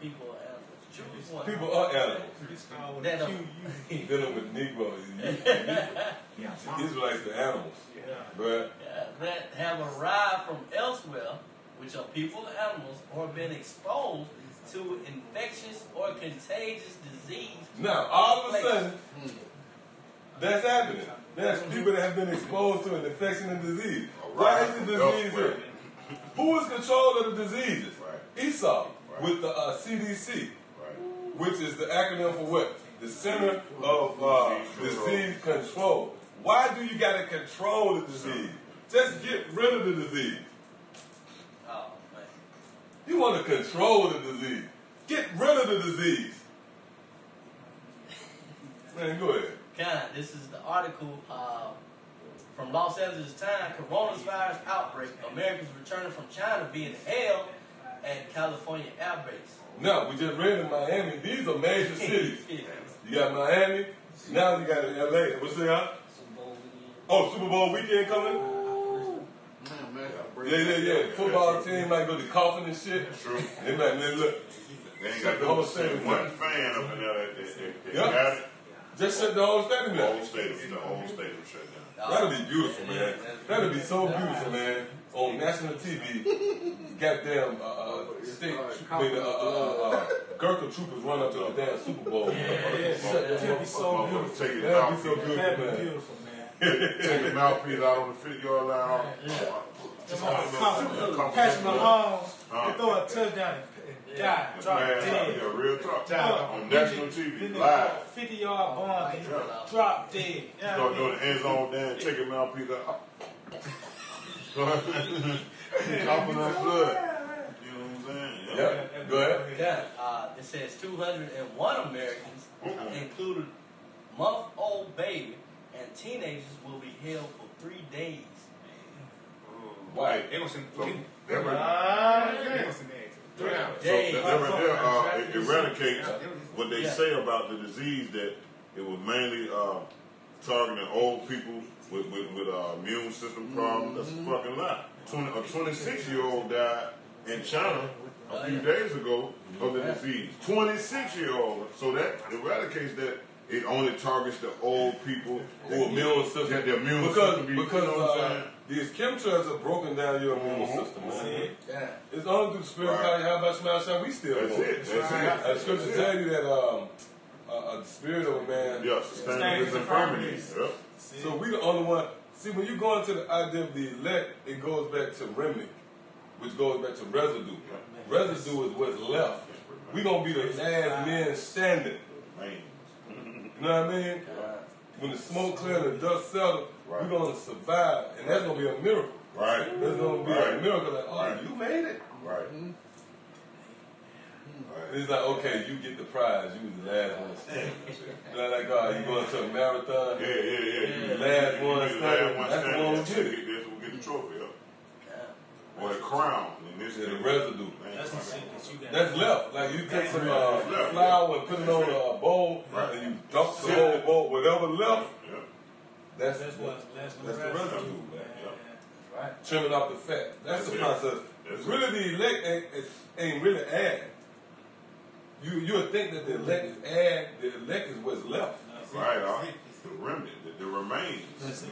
People or animals. People are animals. Dealing with Negroes. Israelites the animals. Go ahead. That have arrived from elsewhere, which are people or animals, or been exposed to infectious or contagious disease. Now, all of a sudden, that's happening. There's people that have been exposed to an infection and disease. Why is the disease here? Who is control of the diseases? Esau, with the CDC, which is the acronym for what? The Center of Disease Control. Why do you got to control the disease? Just get rid of the disease. Oh, man. You want to control the disease. Get rid of the disease. Man, go ahead. This is the article from Los Angeles Times. Coronavirus outbreak. Americans returning from China being held at California Air Base. No, we just read in Miami. These are major cities. You got Miami. Now you got LA. What's that? Super Bowl weekend coming? Yeah. Football team might go to coffin and shit. True. They might, look. They ain't got the whole stadium. One fan up in there that got it. Just shut the whole stadium down. The whole stadium shut down. That'll be beautiful, man. That'll be so beautiful, man. On national TV, goddamn state, Gurkha troopers run up to the damn Super Bowl. That'd be so beautiful. That'd be so beautiful, man. Take the mouthpiece out on the 50-yard line. Patrick Mahomes, they throw a touchdown and die. Drop dead. Yeah, real talk. On national TV, live. 50-yard bomb, drop dead. Start doing the end zone then, take the mouthpiece out. Coughing up blood. You know what I'm saying? Yeah. Go ahead. It says 201 Americans, including month-old baby and teenagers, will be held for 3 days. Why? They was in it eradicates what they say about the disease, that it was mainly targeting old people with immune system problems. That's a fucking lie. A 26-year-old died in China a few days ago of the disease. 26-year-old. So that eradicates that. It only targets the old people who immune system. Their immune system because these chemtrails have broken down your immune system, man. It's only through the Spirit of God. How about smash out? We still That's it. The scripture tell you that the spirit of a man sustains his infirmities. Yep. So we the only one. See, when you go into the idea of the elect, it goes back to remnant, which goes back to residue. Residue is what's left. We gonna be the last men standing. You know what I mean? When the smoke clears and the dust settles, we're going to survive. And that's going to be a miracle. Right. That's going to be a miracle. Like, you made it. Right. It's like, okay, you get the prize. You was the last one standing. Like, you going to a marathon? Yeah. You the last one standing. That's the one who get it. That's who get the trophy up. Or the crown. The residue. That's the shit that you got. That's left. Like, you take some flour and put it on a bowl, and you dump the whole bowl. Whatever left, that's the residue, man. Right. Trimming off the fat. That's the process. Really, the elect ain't really adding. you would think that the elect is add, the elect is what's left. Right, the remnant, the remains.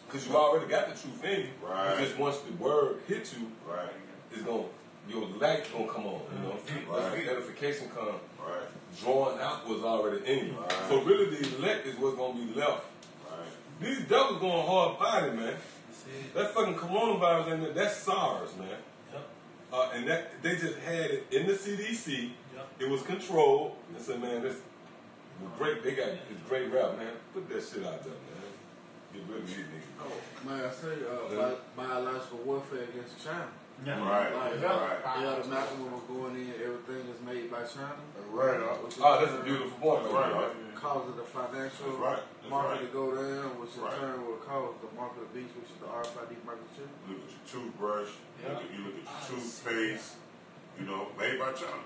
Because you already got the truth in you. Right. Just once the word hits you, right, it's gonna, your light's gonna come on. You know, right. Edification come. Right. Drawing out was already in you. Right. So really, the elect is what's gonna be left. Right. These devils going hard body, man. That fucking coronavirus in there, that's SARS, man. Yep. And that they just had it in the CDC. Yep. It was controlled. And said, man, this great. They got this great rap, man. Put that shit out there, man. Get rid of these niggas. Oh, man, I say biological warfare against China. Yeah. Right. Yeah, the Malcolm was going in. Everything is made by China. Right. That's a beautiful point. Right. Causes the financial market to go down, which in turn will cause the market of beast, which is the RFID microchip. Look at your toothbrush. You look at your toothpaste. You know, made by China.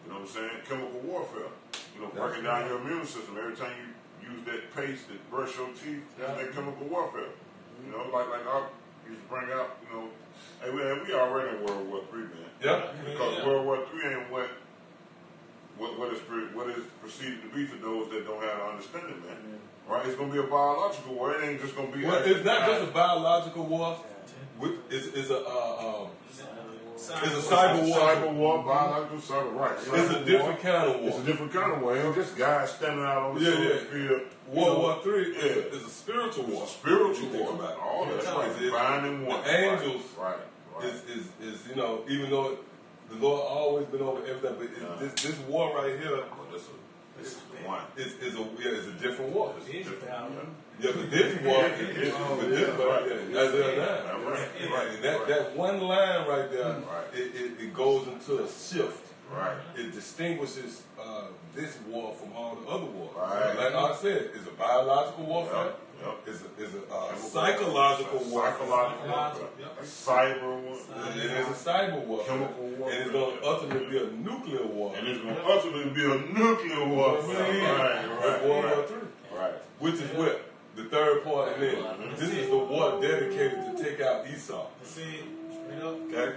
You know what I'm saying? Chemical warfare. You know, breaking down your immune system. Every time you use that paste that brush your teeth, that's that chemical warfare. You know, like I used to bring out, you know, hey, we already in World War III, man. Yeah. Because World War III ain't what is perceived to be for those that don't have an understanding, man. Right? It's gonna be a biological war. It ain't just gonna be. Well, it's not just a biological war. It's a cyber war. Cyber war, biological cyber, right. It's a different kind of war. It's a different kind of war. It ain't just guys standing out on the field. World War III is a spiritual war. It's a spiritual war. All that's right. Binding war. The angels right. is you know, even though the Lord always been over everything, but this war right here is a different war. Yeah, but this war is different. That one line right there, it goes into a shift. Right. It distinguishes this war from all the other wars. Right. Like I said, it's a biological warfare. Yep. It's a psychological warfare. A cyber war. It is a cyber warfare. Chemical warfare. And it's going to ultimately be a nuclear war. And it's going to ultimately be a nuclear warfare. Right. World War III. Right. Which is what? The third part of it. This is the war dedicated to take out Esau. Okay?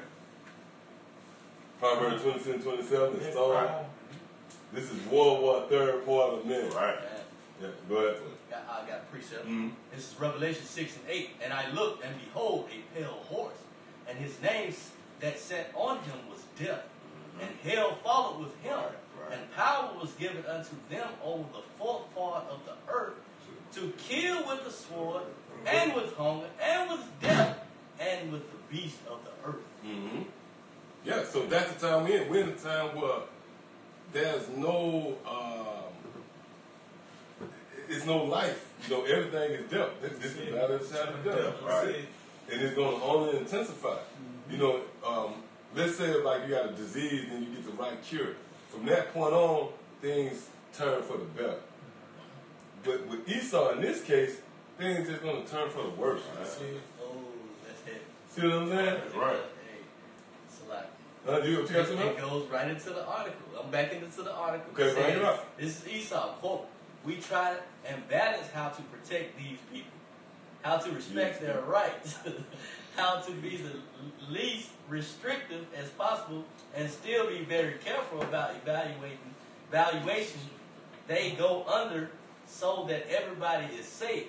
Proverbs 26:27 is Psalm. This is World War third part of men. Right. Yeah, go ahead. I got a precept. This is Revelation 6:8. And I looked, and behold, a pale horse. And his name that sat on him was Death. And hell followed with him. And power was given unto them over the fourth part of the earth, to kill with the sword, and with hunger, and with death, and with the beast of the earth. Yeah, so that's the time we're in. We're in a time where there's no, it's no life. You know, everything is death. This is the other side of death, right? And it's going to only intensify. You know, let's say like you got a disease and you get the right cure. From that point on, things turn for the better. But with Esau, in this case, things just going to turn for the worse. Right? That's it. See what I'm saying? Right. It's a lot. It goes right into the article. I'm back into the article. Okay, bring it up. This is Esau. Quote, we try and balance how to protect these people, how to respect their rights, how to be the least restrictive as possible, and still be very careful about valuation they go under so that everybody is safe.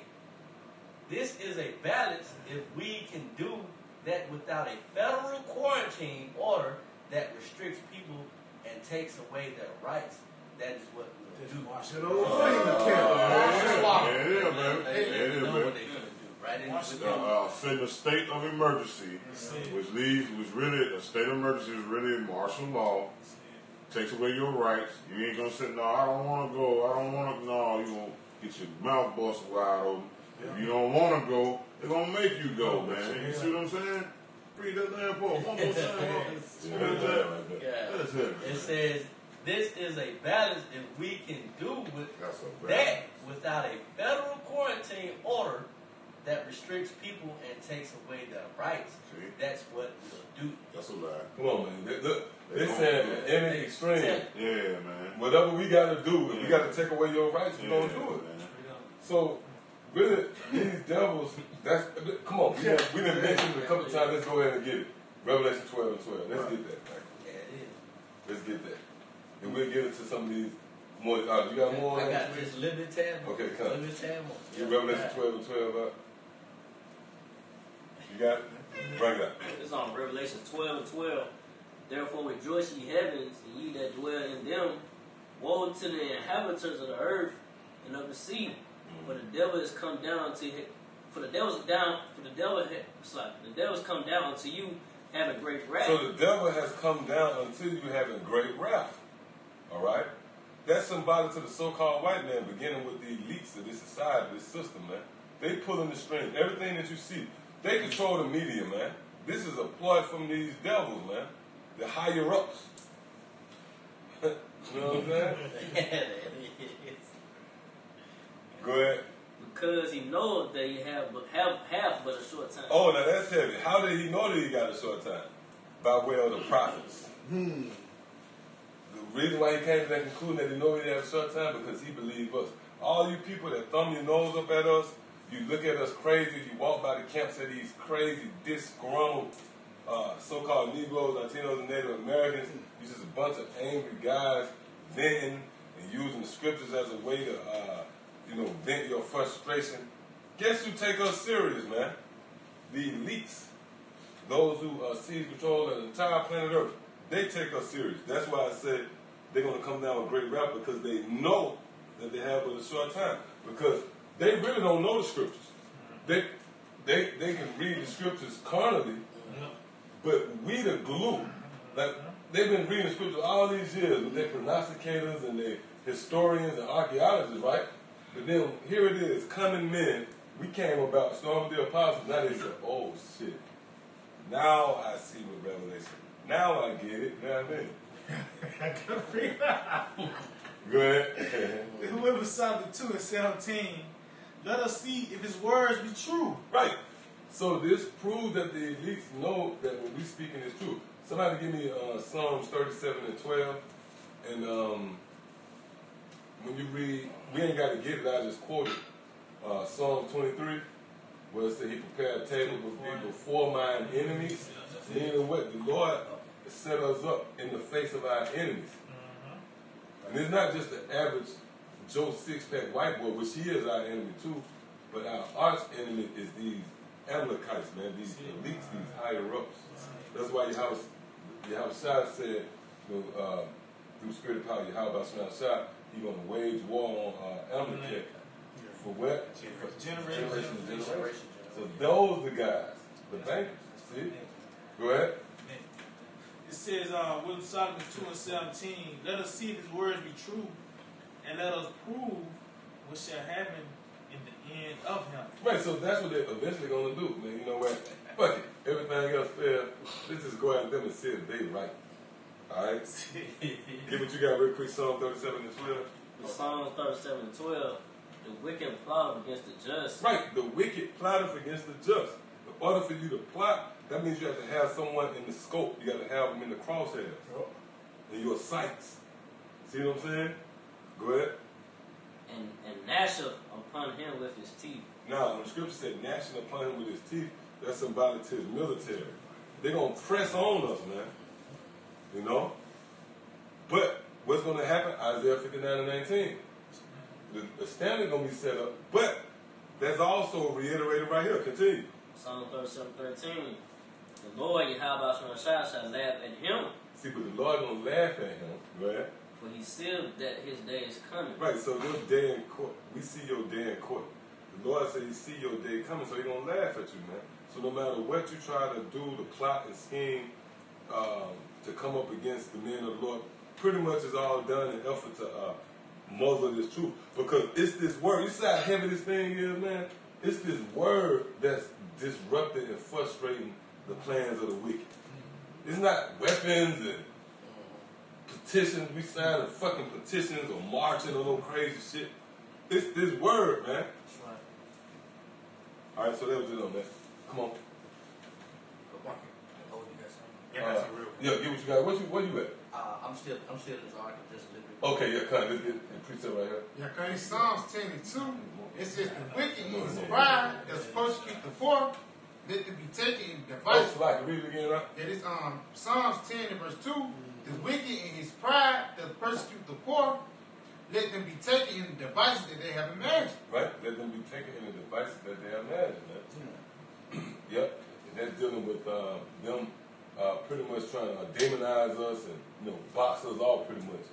This is a balance if we can do that without a federal quarantine order that restricts people and takes away their rights. That is what we'll do. Send a state of emergency, which really a state of emergency is really martial law. Takes away your rights. You ain't gonna say, no, I don't want to go. I don't want to. No, you gonna get your mouth busted wide open. If you don't want to go, they're gonna make you go, man. You see what I'm saying? Read that damn part one more time. It says, this is a balance if we can do with that without a federal quarantine order that restricts people and takes away their rights. See? That's what we'll do. That's a lie. Come on, man. Look, they're saying in the extreme. Yeah, man. Whatever we got to do, if we got to take away your rights, we're going to do it. Man. So, really, these devils, come on. We done mentioned it a couple of times. Let's go ahead and get it. Revelation 12:12. Let's get that. Yeah, it is. Let's get that. And we'll get into some of these more. You got more? I got just a little bit tad more. Okay, come. A little bit tad more. You Revelation 12 and 12 up? You got it? Bring it up. It's on Revelation 12 and 12. Therefore rejoice ye heavens, and ye that dwell in them. Woe to the inhabitants of the earth and of the sea, for the devil is come down to him. The devil's come down unto you having great wrath. So the devil has come down until you having great wrath. All right? That's symbolic to the so-called white man, beginning with the elites of this society, this system, man. They pulling the string. Everything that you see, they control the media, man. This is a ploy from these devils, man. The higher ups. You know what I'm saying? Go ahead. Because he knows that you have but a short time. Oh, now that's heavy. How did he know that he got a short time? By way of the prophets. The reason why he came to that conclusion that he knew he had a short time, because he believed us. All you people that thumb your nose up at us, you look at us crazy, you walk by the camps of these crazy, disgruntled so-called Negroes, Latinos, and Native Americans. You're just a bunch of angry guys venting and using the scriptures as a way to vent your frustration. Guess who take us serious, man? The elites. Those who seize control of the entire planet Earth. They take us serious. That's why I said they're going to come down with great wrath, because they know that they have but a short time. Because they really don't know the scriptures. They can read the scriptures carnally, but we the glue. Like, they've been reading the scriptures all these years with their prognosticators and their historians and archaeologists, right? But then here it is, coming men. We came about, stormed the apostles. Now they said, oh shit. Now I see with Revelation. Now I get it. You know what I mean? Go ahead. Whoever saw the 2 and 17, let us see if his words be true. Right. So this proves that the elites know that what we speaking is true. Somebody give me Psalms 37 and 12. And when you read, we ain't got to get it, I just quoted Psalm 23, where it said he prepared a table before mine enemies. Meaning what? The Lord set us up in the face of our enemies. And it's not just the average Joe six-pack white boy, which he is our enemy too, but our arch enemy is these Amalekites, man, these elites, these higher ups. That's why Yahushua said, through spirit of power, Yahweh Shah, he's going to wage war on Amalek. For what? For generation to generation. So those the guys, the bankers. See? Go ahead. It says, with Solomon 2 and 17, let us see if his words be true, and let us prove what shall happen in the end of him. Right, so that's what they're eventually going to do, man. You know what? Fuck it. Everything else fair. Let's just go out at them and see if they right. All right? Give what you got real quick, Psalm 37 and 12. Psalm 37 and 12. The wicked plot against the just. Right, the wicked plotteth against the just. In order for you to plot, that means you have to have someone in the scope. You got to have them in the crosshairs. In your sights. See what I'm saying? Go ahead. And gnasheth upon him with his teeth. Now, when the scripture said gnashing upon him with his teeth, that's symbolic to his military. They're going to press on us, man. You know? But what's going to happen? Isaiah 59 and 19. The standard going to be set up, but that's also reiterated right here. Continue. Psalm 37:13. The Lord Yahweh shall laugh at him. See, but the Lord going to laugh at him, right? For he sealed that his day is coming. Right, so your day in court, we see your day in court. The Lord said he see your day coming, so he's going to laugh at you, man. So no matter what you try to do, the plot and scheme to come up against the men of the Lord, pretty much is all done in effort to muzzle this truth. Because it's this word. You see how heavy this thing is, man? It's this word that's disrupting and frustrating the plans of the wicked. It's not weapons and petitions. We signing fucking petitions or marching or no crazy shit. It's this word, man. That's right. All right, so that was it on that. Come on. Yeah, get what you got. Where you at? I'm still in this argument just a little bit. Okay, yeah, come on. Let's get the precept right here. Yeah, because in Psalms 10 and 2, it says the wicked use pride that's supposed to keep the poor, let them be taken in devices. Oh, like, read it again, right? That is Psalms 10 and verse 2. The wicked in his pride that persecute the poor, let them be taken in the devices that they have imagined. Right? Let them be taken in the devices that they have imagined, man. Yep. And that's dealing with them pretty much trying to demonize us and, box us off pretty much.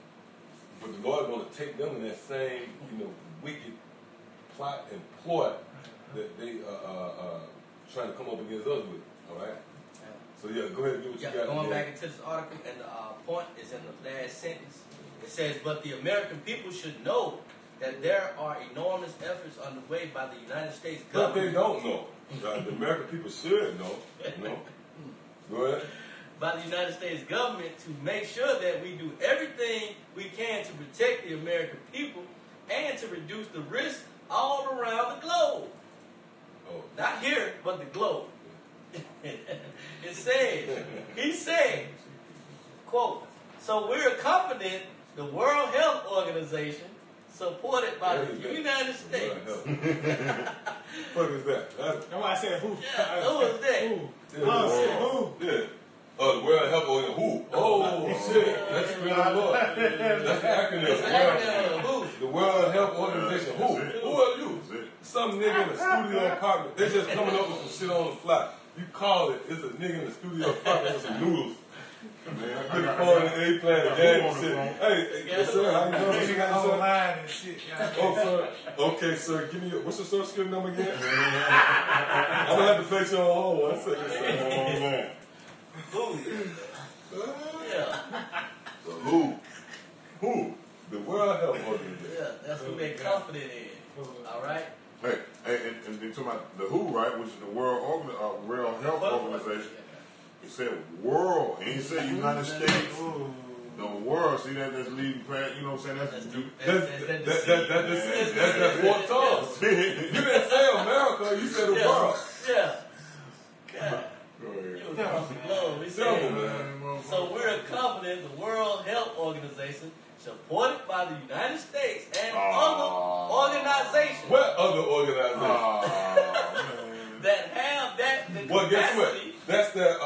But the Lord is going to take them in that same, wicked plot and ploy that they trying to come up against us with. All right? So, go ahead and do what you got. Going back into this article, and the point is in the last sentence. It says, but the American people should know that there are enormous efforts underway by the United States government. But they don't know. The American people should know. Go ahead. By the United States government to make sure that we do everything we can to protect the American people and to reduce the risk all around the globe. Oh. Not here, but the globe. It says, he said, quote, so we're confident the World Health Organization, supported by the United States. What is that? That's why I said who. Yeah, who is that? Who? Who? Yeah. Oh, the World Health Organization. Who? Oh, shit. That's the Lord. That's the acronym. Who? The World Health Organization. Who? Who are you? Some nigga in a studio apartment. They just coming up with some shit on the fly. You call it, it's a nigga in the studio apartment with some noodles. Man, I put the phone in the eggplant and game and shit. Hey, sir, how you doing? You got online and shit. Oh, sir. Okay, sir, give me what's your social security number again? I'm gonna have to place you on hold 1 second, sir. Who? Yeah. The who? Who? The World Health Organization. Yeah, that's who they're confident in. All right? Hey, and they talking about the WHO, right, which is the World Health Organization. It said world. It ain't say United States. The world. See that's leading past. You know what I'm saying? That's four tongues. You didn't say America. You said the world. Yeah. God. So we're confident the World Health Organization, supported by the United States and other organizations. What other organizations? That have that capacity. Well, guess what? That's the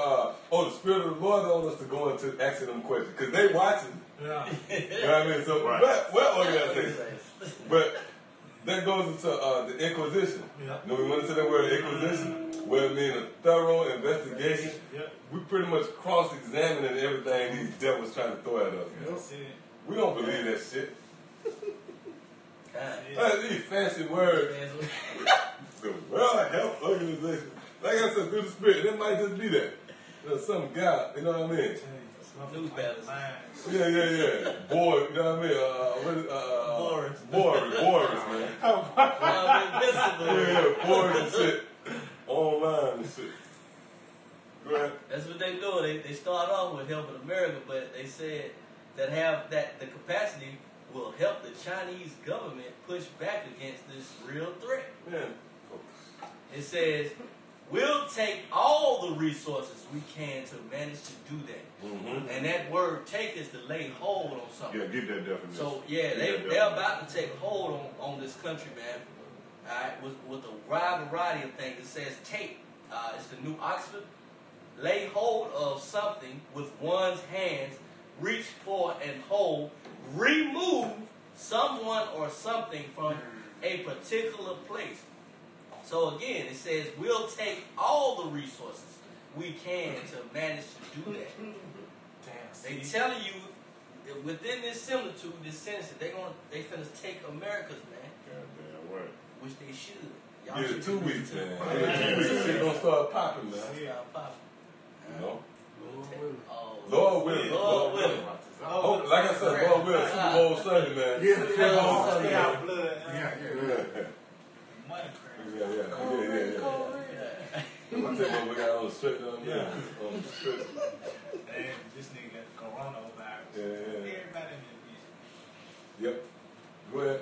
the Spirit of the Lord on us to go into asking them questions because they watching. Yeah. You know what I mean? So what organization? But that goes into the Inquisition. Yeah. We went into that word Inquisition, where it means a thorough investigation. Yeah. We pretty much cross-examining everything these devils trying to throw at us. We don't believe that shit. These fancy words. The World Health Organization. Like I said, through the Spirit, it might just be that. There's some guy, you know what I mean? News battles. Yeah. Boy, you know what I mean? Boris, man. Boris and shit. Online and shit. Right. That's what they do. They start off with helping America, but they said that the capacity will help the Chinese government push back against this real threat. Yeah. It says, we'll take all the resources we can to manage to do that. Mm-hmm. And that word take is to lay hold on something. Yeah, get that definition. So, they're about to take hold on this country, man. All right, with a wide variety of things. It says take. It's the New Oxford. Lay hold of something with one's hands, reach for and hold, remove someone or something from a particular place. So again, it says we'll take all the resources we can to manage to do that. They telling you that within this similitude, this sense that they finna take America's, man. Goddamn right. Which they should. Y'all should 2 weeks, man. 2 weeks, shit gonna start popping, man. Start popping. You know? Lord willing. Lord willing. Oh, like I said, Lord willing, Super Bowl Sunday, man. Yeah. Super Bowl Sunday, man. Money crazy. Yeah. I take my way out on the strip down there. On the strip. And this nigga got coronavirus. Yeah. Everybody in that bitch. Yep. Go ahead.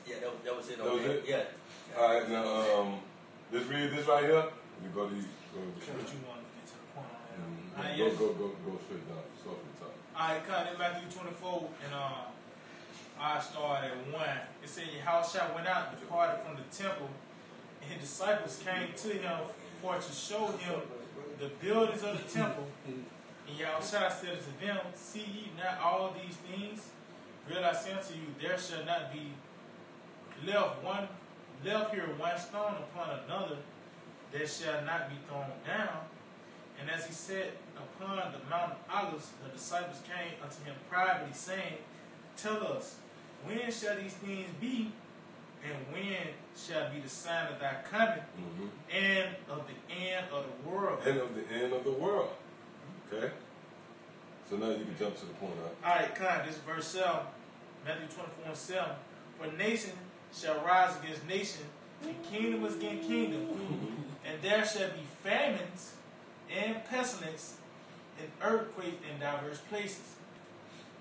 Yeah, that was it. That was it? Yeah. All right, now, let's read this right here. You go to What you want to get to the point on that? go straight down. Start from the top. Alright, cut in Matthew 24, and I started at 1. It said, Yahushua went out and departed from the temple, and his disciples came to him for to show him the buildings of the temple. And Yahushua said unto them, see ye not all these things? Verily I say unto you, there shall not be left here one stone upon another that shall not be thrown down. And as he sat upon the Mount of Olives, the disciples came unto him privately, saying, tell us, when shall these things be? And when shall be the sign of thy coming and of the end of the world? And of the end of the world. Okay? So now you can jump to the point, huh? All right, this is verse 7, Matthew 24:7. For nation shall rise against nation, and kingdom against kingdom, and there shall be famines and pestilence and earthquakes in diverse places.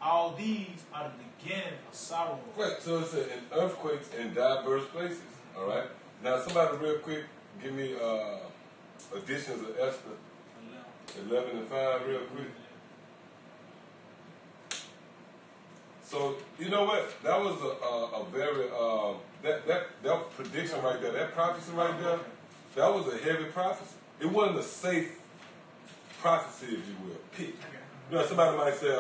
All these are the beginning of sorrow. Right, so it's in earthquakes in diverse places. All right. Now, somebody real quick, give me additions of Esther 11 and 5 real quick. So you know what? That was a very that prediction right there, that prophecy right there. That was a heavy prophecy. It wasn't a safe prophecy, if you will. Pick. You know, somebody might say,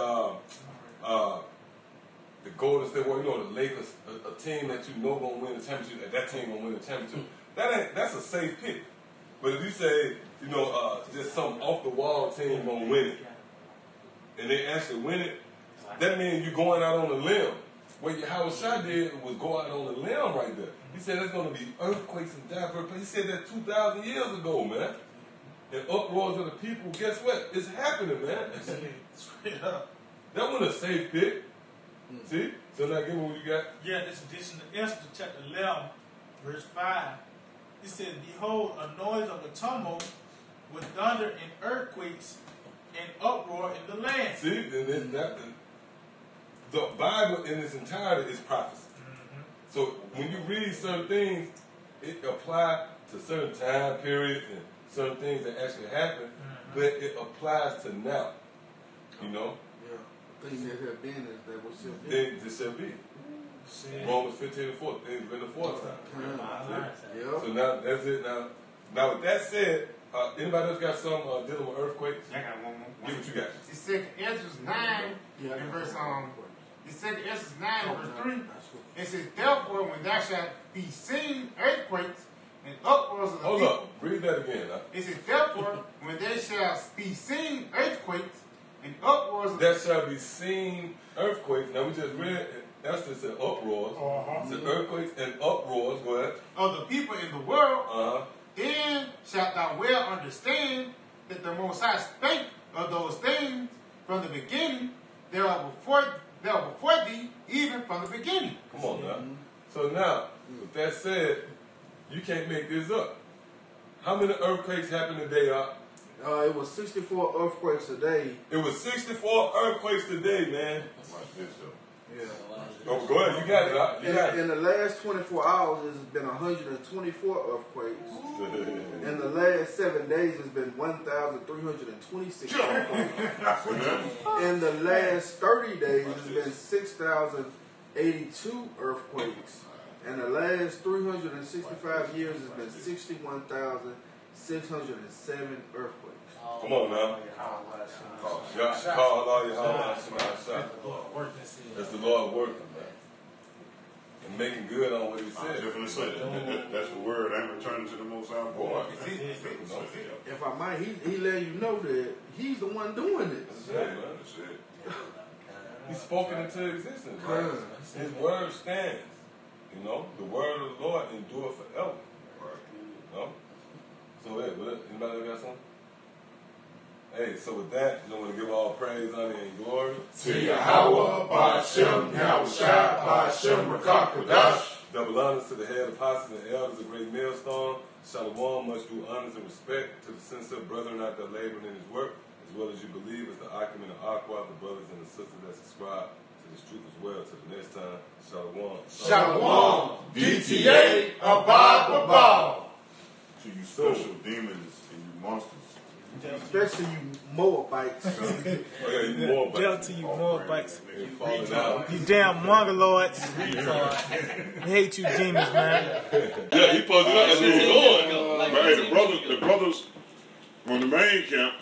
the Golden State Warriors, you know, the Lakers, a team that you know gonna win the championship, that team gonna win the championship. That's a safe pick. But if you say, you know, just some off the wall team gonna win it, and they actually win it, that means you're going out on a limb. What Yahushua did was go out on a limb right there. He said there's gonna be earthquakes and diverse places. He said that 2,000 years ago, man. And uproars of the people, guess what? It's happening, man. That wasn't a safe pick. See? So now give me what you got. Yeah, this edition of Esther, chapter 11, verse 5. It says, behold, a noise of a tumult with thunder and earthquakes and uproar in the land. See? And the Bible in its entirety is prophecy. So when you read certain things, it applies to certain time periods and certain things that actually happen, but it applies to now. You know? Things that have been is that what shall be. Things that shall be. Romans 15:4. Things been the fourth time. So now that's it. Now with that said, anybody else got some dealing with earthquakes? I got one more. Give what you got. It's 2 Ezra 9 and verse it's 2 Ezra 9 and verse 3. It says, therefore, when thou shalt be seen earthquakes and uproars of the people. Hold up. Read that again. It says, therefore, when there shall be seen earthquakes and uproars of that shall be seen earthquakes. Now we just read Esther said uproars. It said earthquakes and uproars. Go ahead. Of the people in the world. Then shalt thou well understand that the Most High spake of those things from the beginning. They are before thee, even from the beginning. Come on now. So now, with that said, you can't make this up. How many earthquakes happened today, It was 64 earthquakes a day. It was 64 earthquakes today, man. Yeah. Oh, go ahead. You got it. In the last 24 hours, there's been 124 earthquakes. In the last 7 days, there's been 1,326 earthquakes. In the last 30 days, there's been 6,082 earthquakes. In the last 365 years, there's been 61,607 earthquakes. Come on now. Call all your house. That's the Lord working, man. And making good on what he said. Definitely say that's the word. I'm returning to the Most High voice. If I might, he let you know that he's the one doing it. That's it, man. He's spoken into existence. Right? His word stands. You know, the word of the Lord endure forever. You know? So, hey, anybody got something? Hey, so with that, you know, want to give all praise, honor, and glory to Yahweh, Ba'ashem, Yahushua, Ba'ashem, Rakakadash. Double honors to the head apostles and elders, a great millstone. Shalom, much due honors and respect to the sincere brethren out there laboring in his work, as well as you believers, the Akim and the Aqua, the brothers and the sisters that subscribe to this truth as well. Till the next time, Shalom. Shalom. DTA, Abba. To you special demons and you monsters. Especially you Moabites. You Moabites. Down to you Moabites. You damn mongoloids. We hate you demons, man. Yeah, he posted up as he was going. But hey, the brothers from the main camp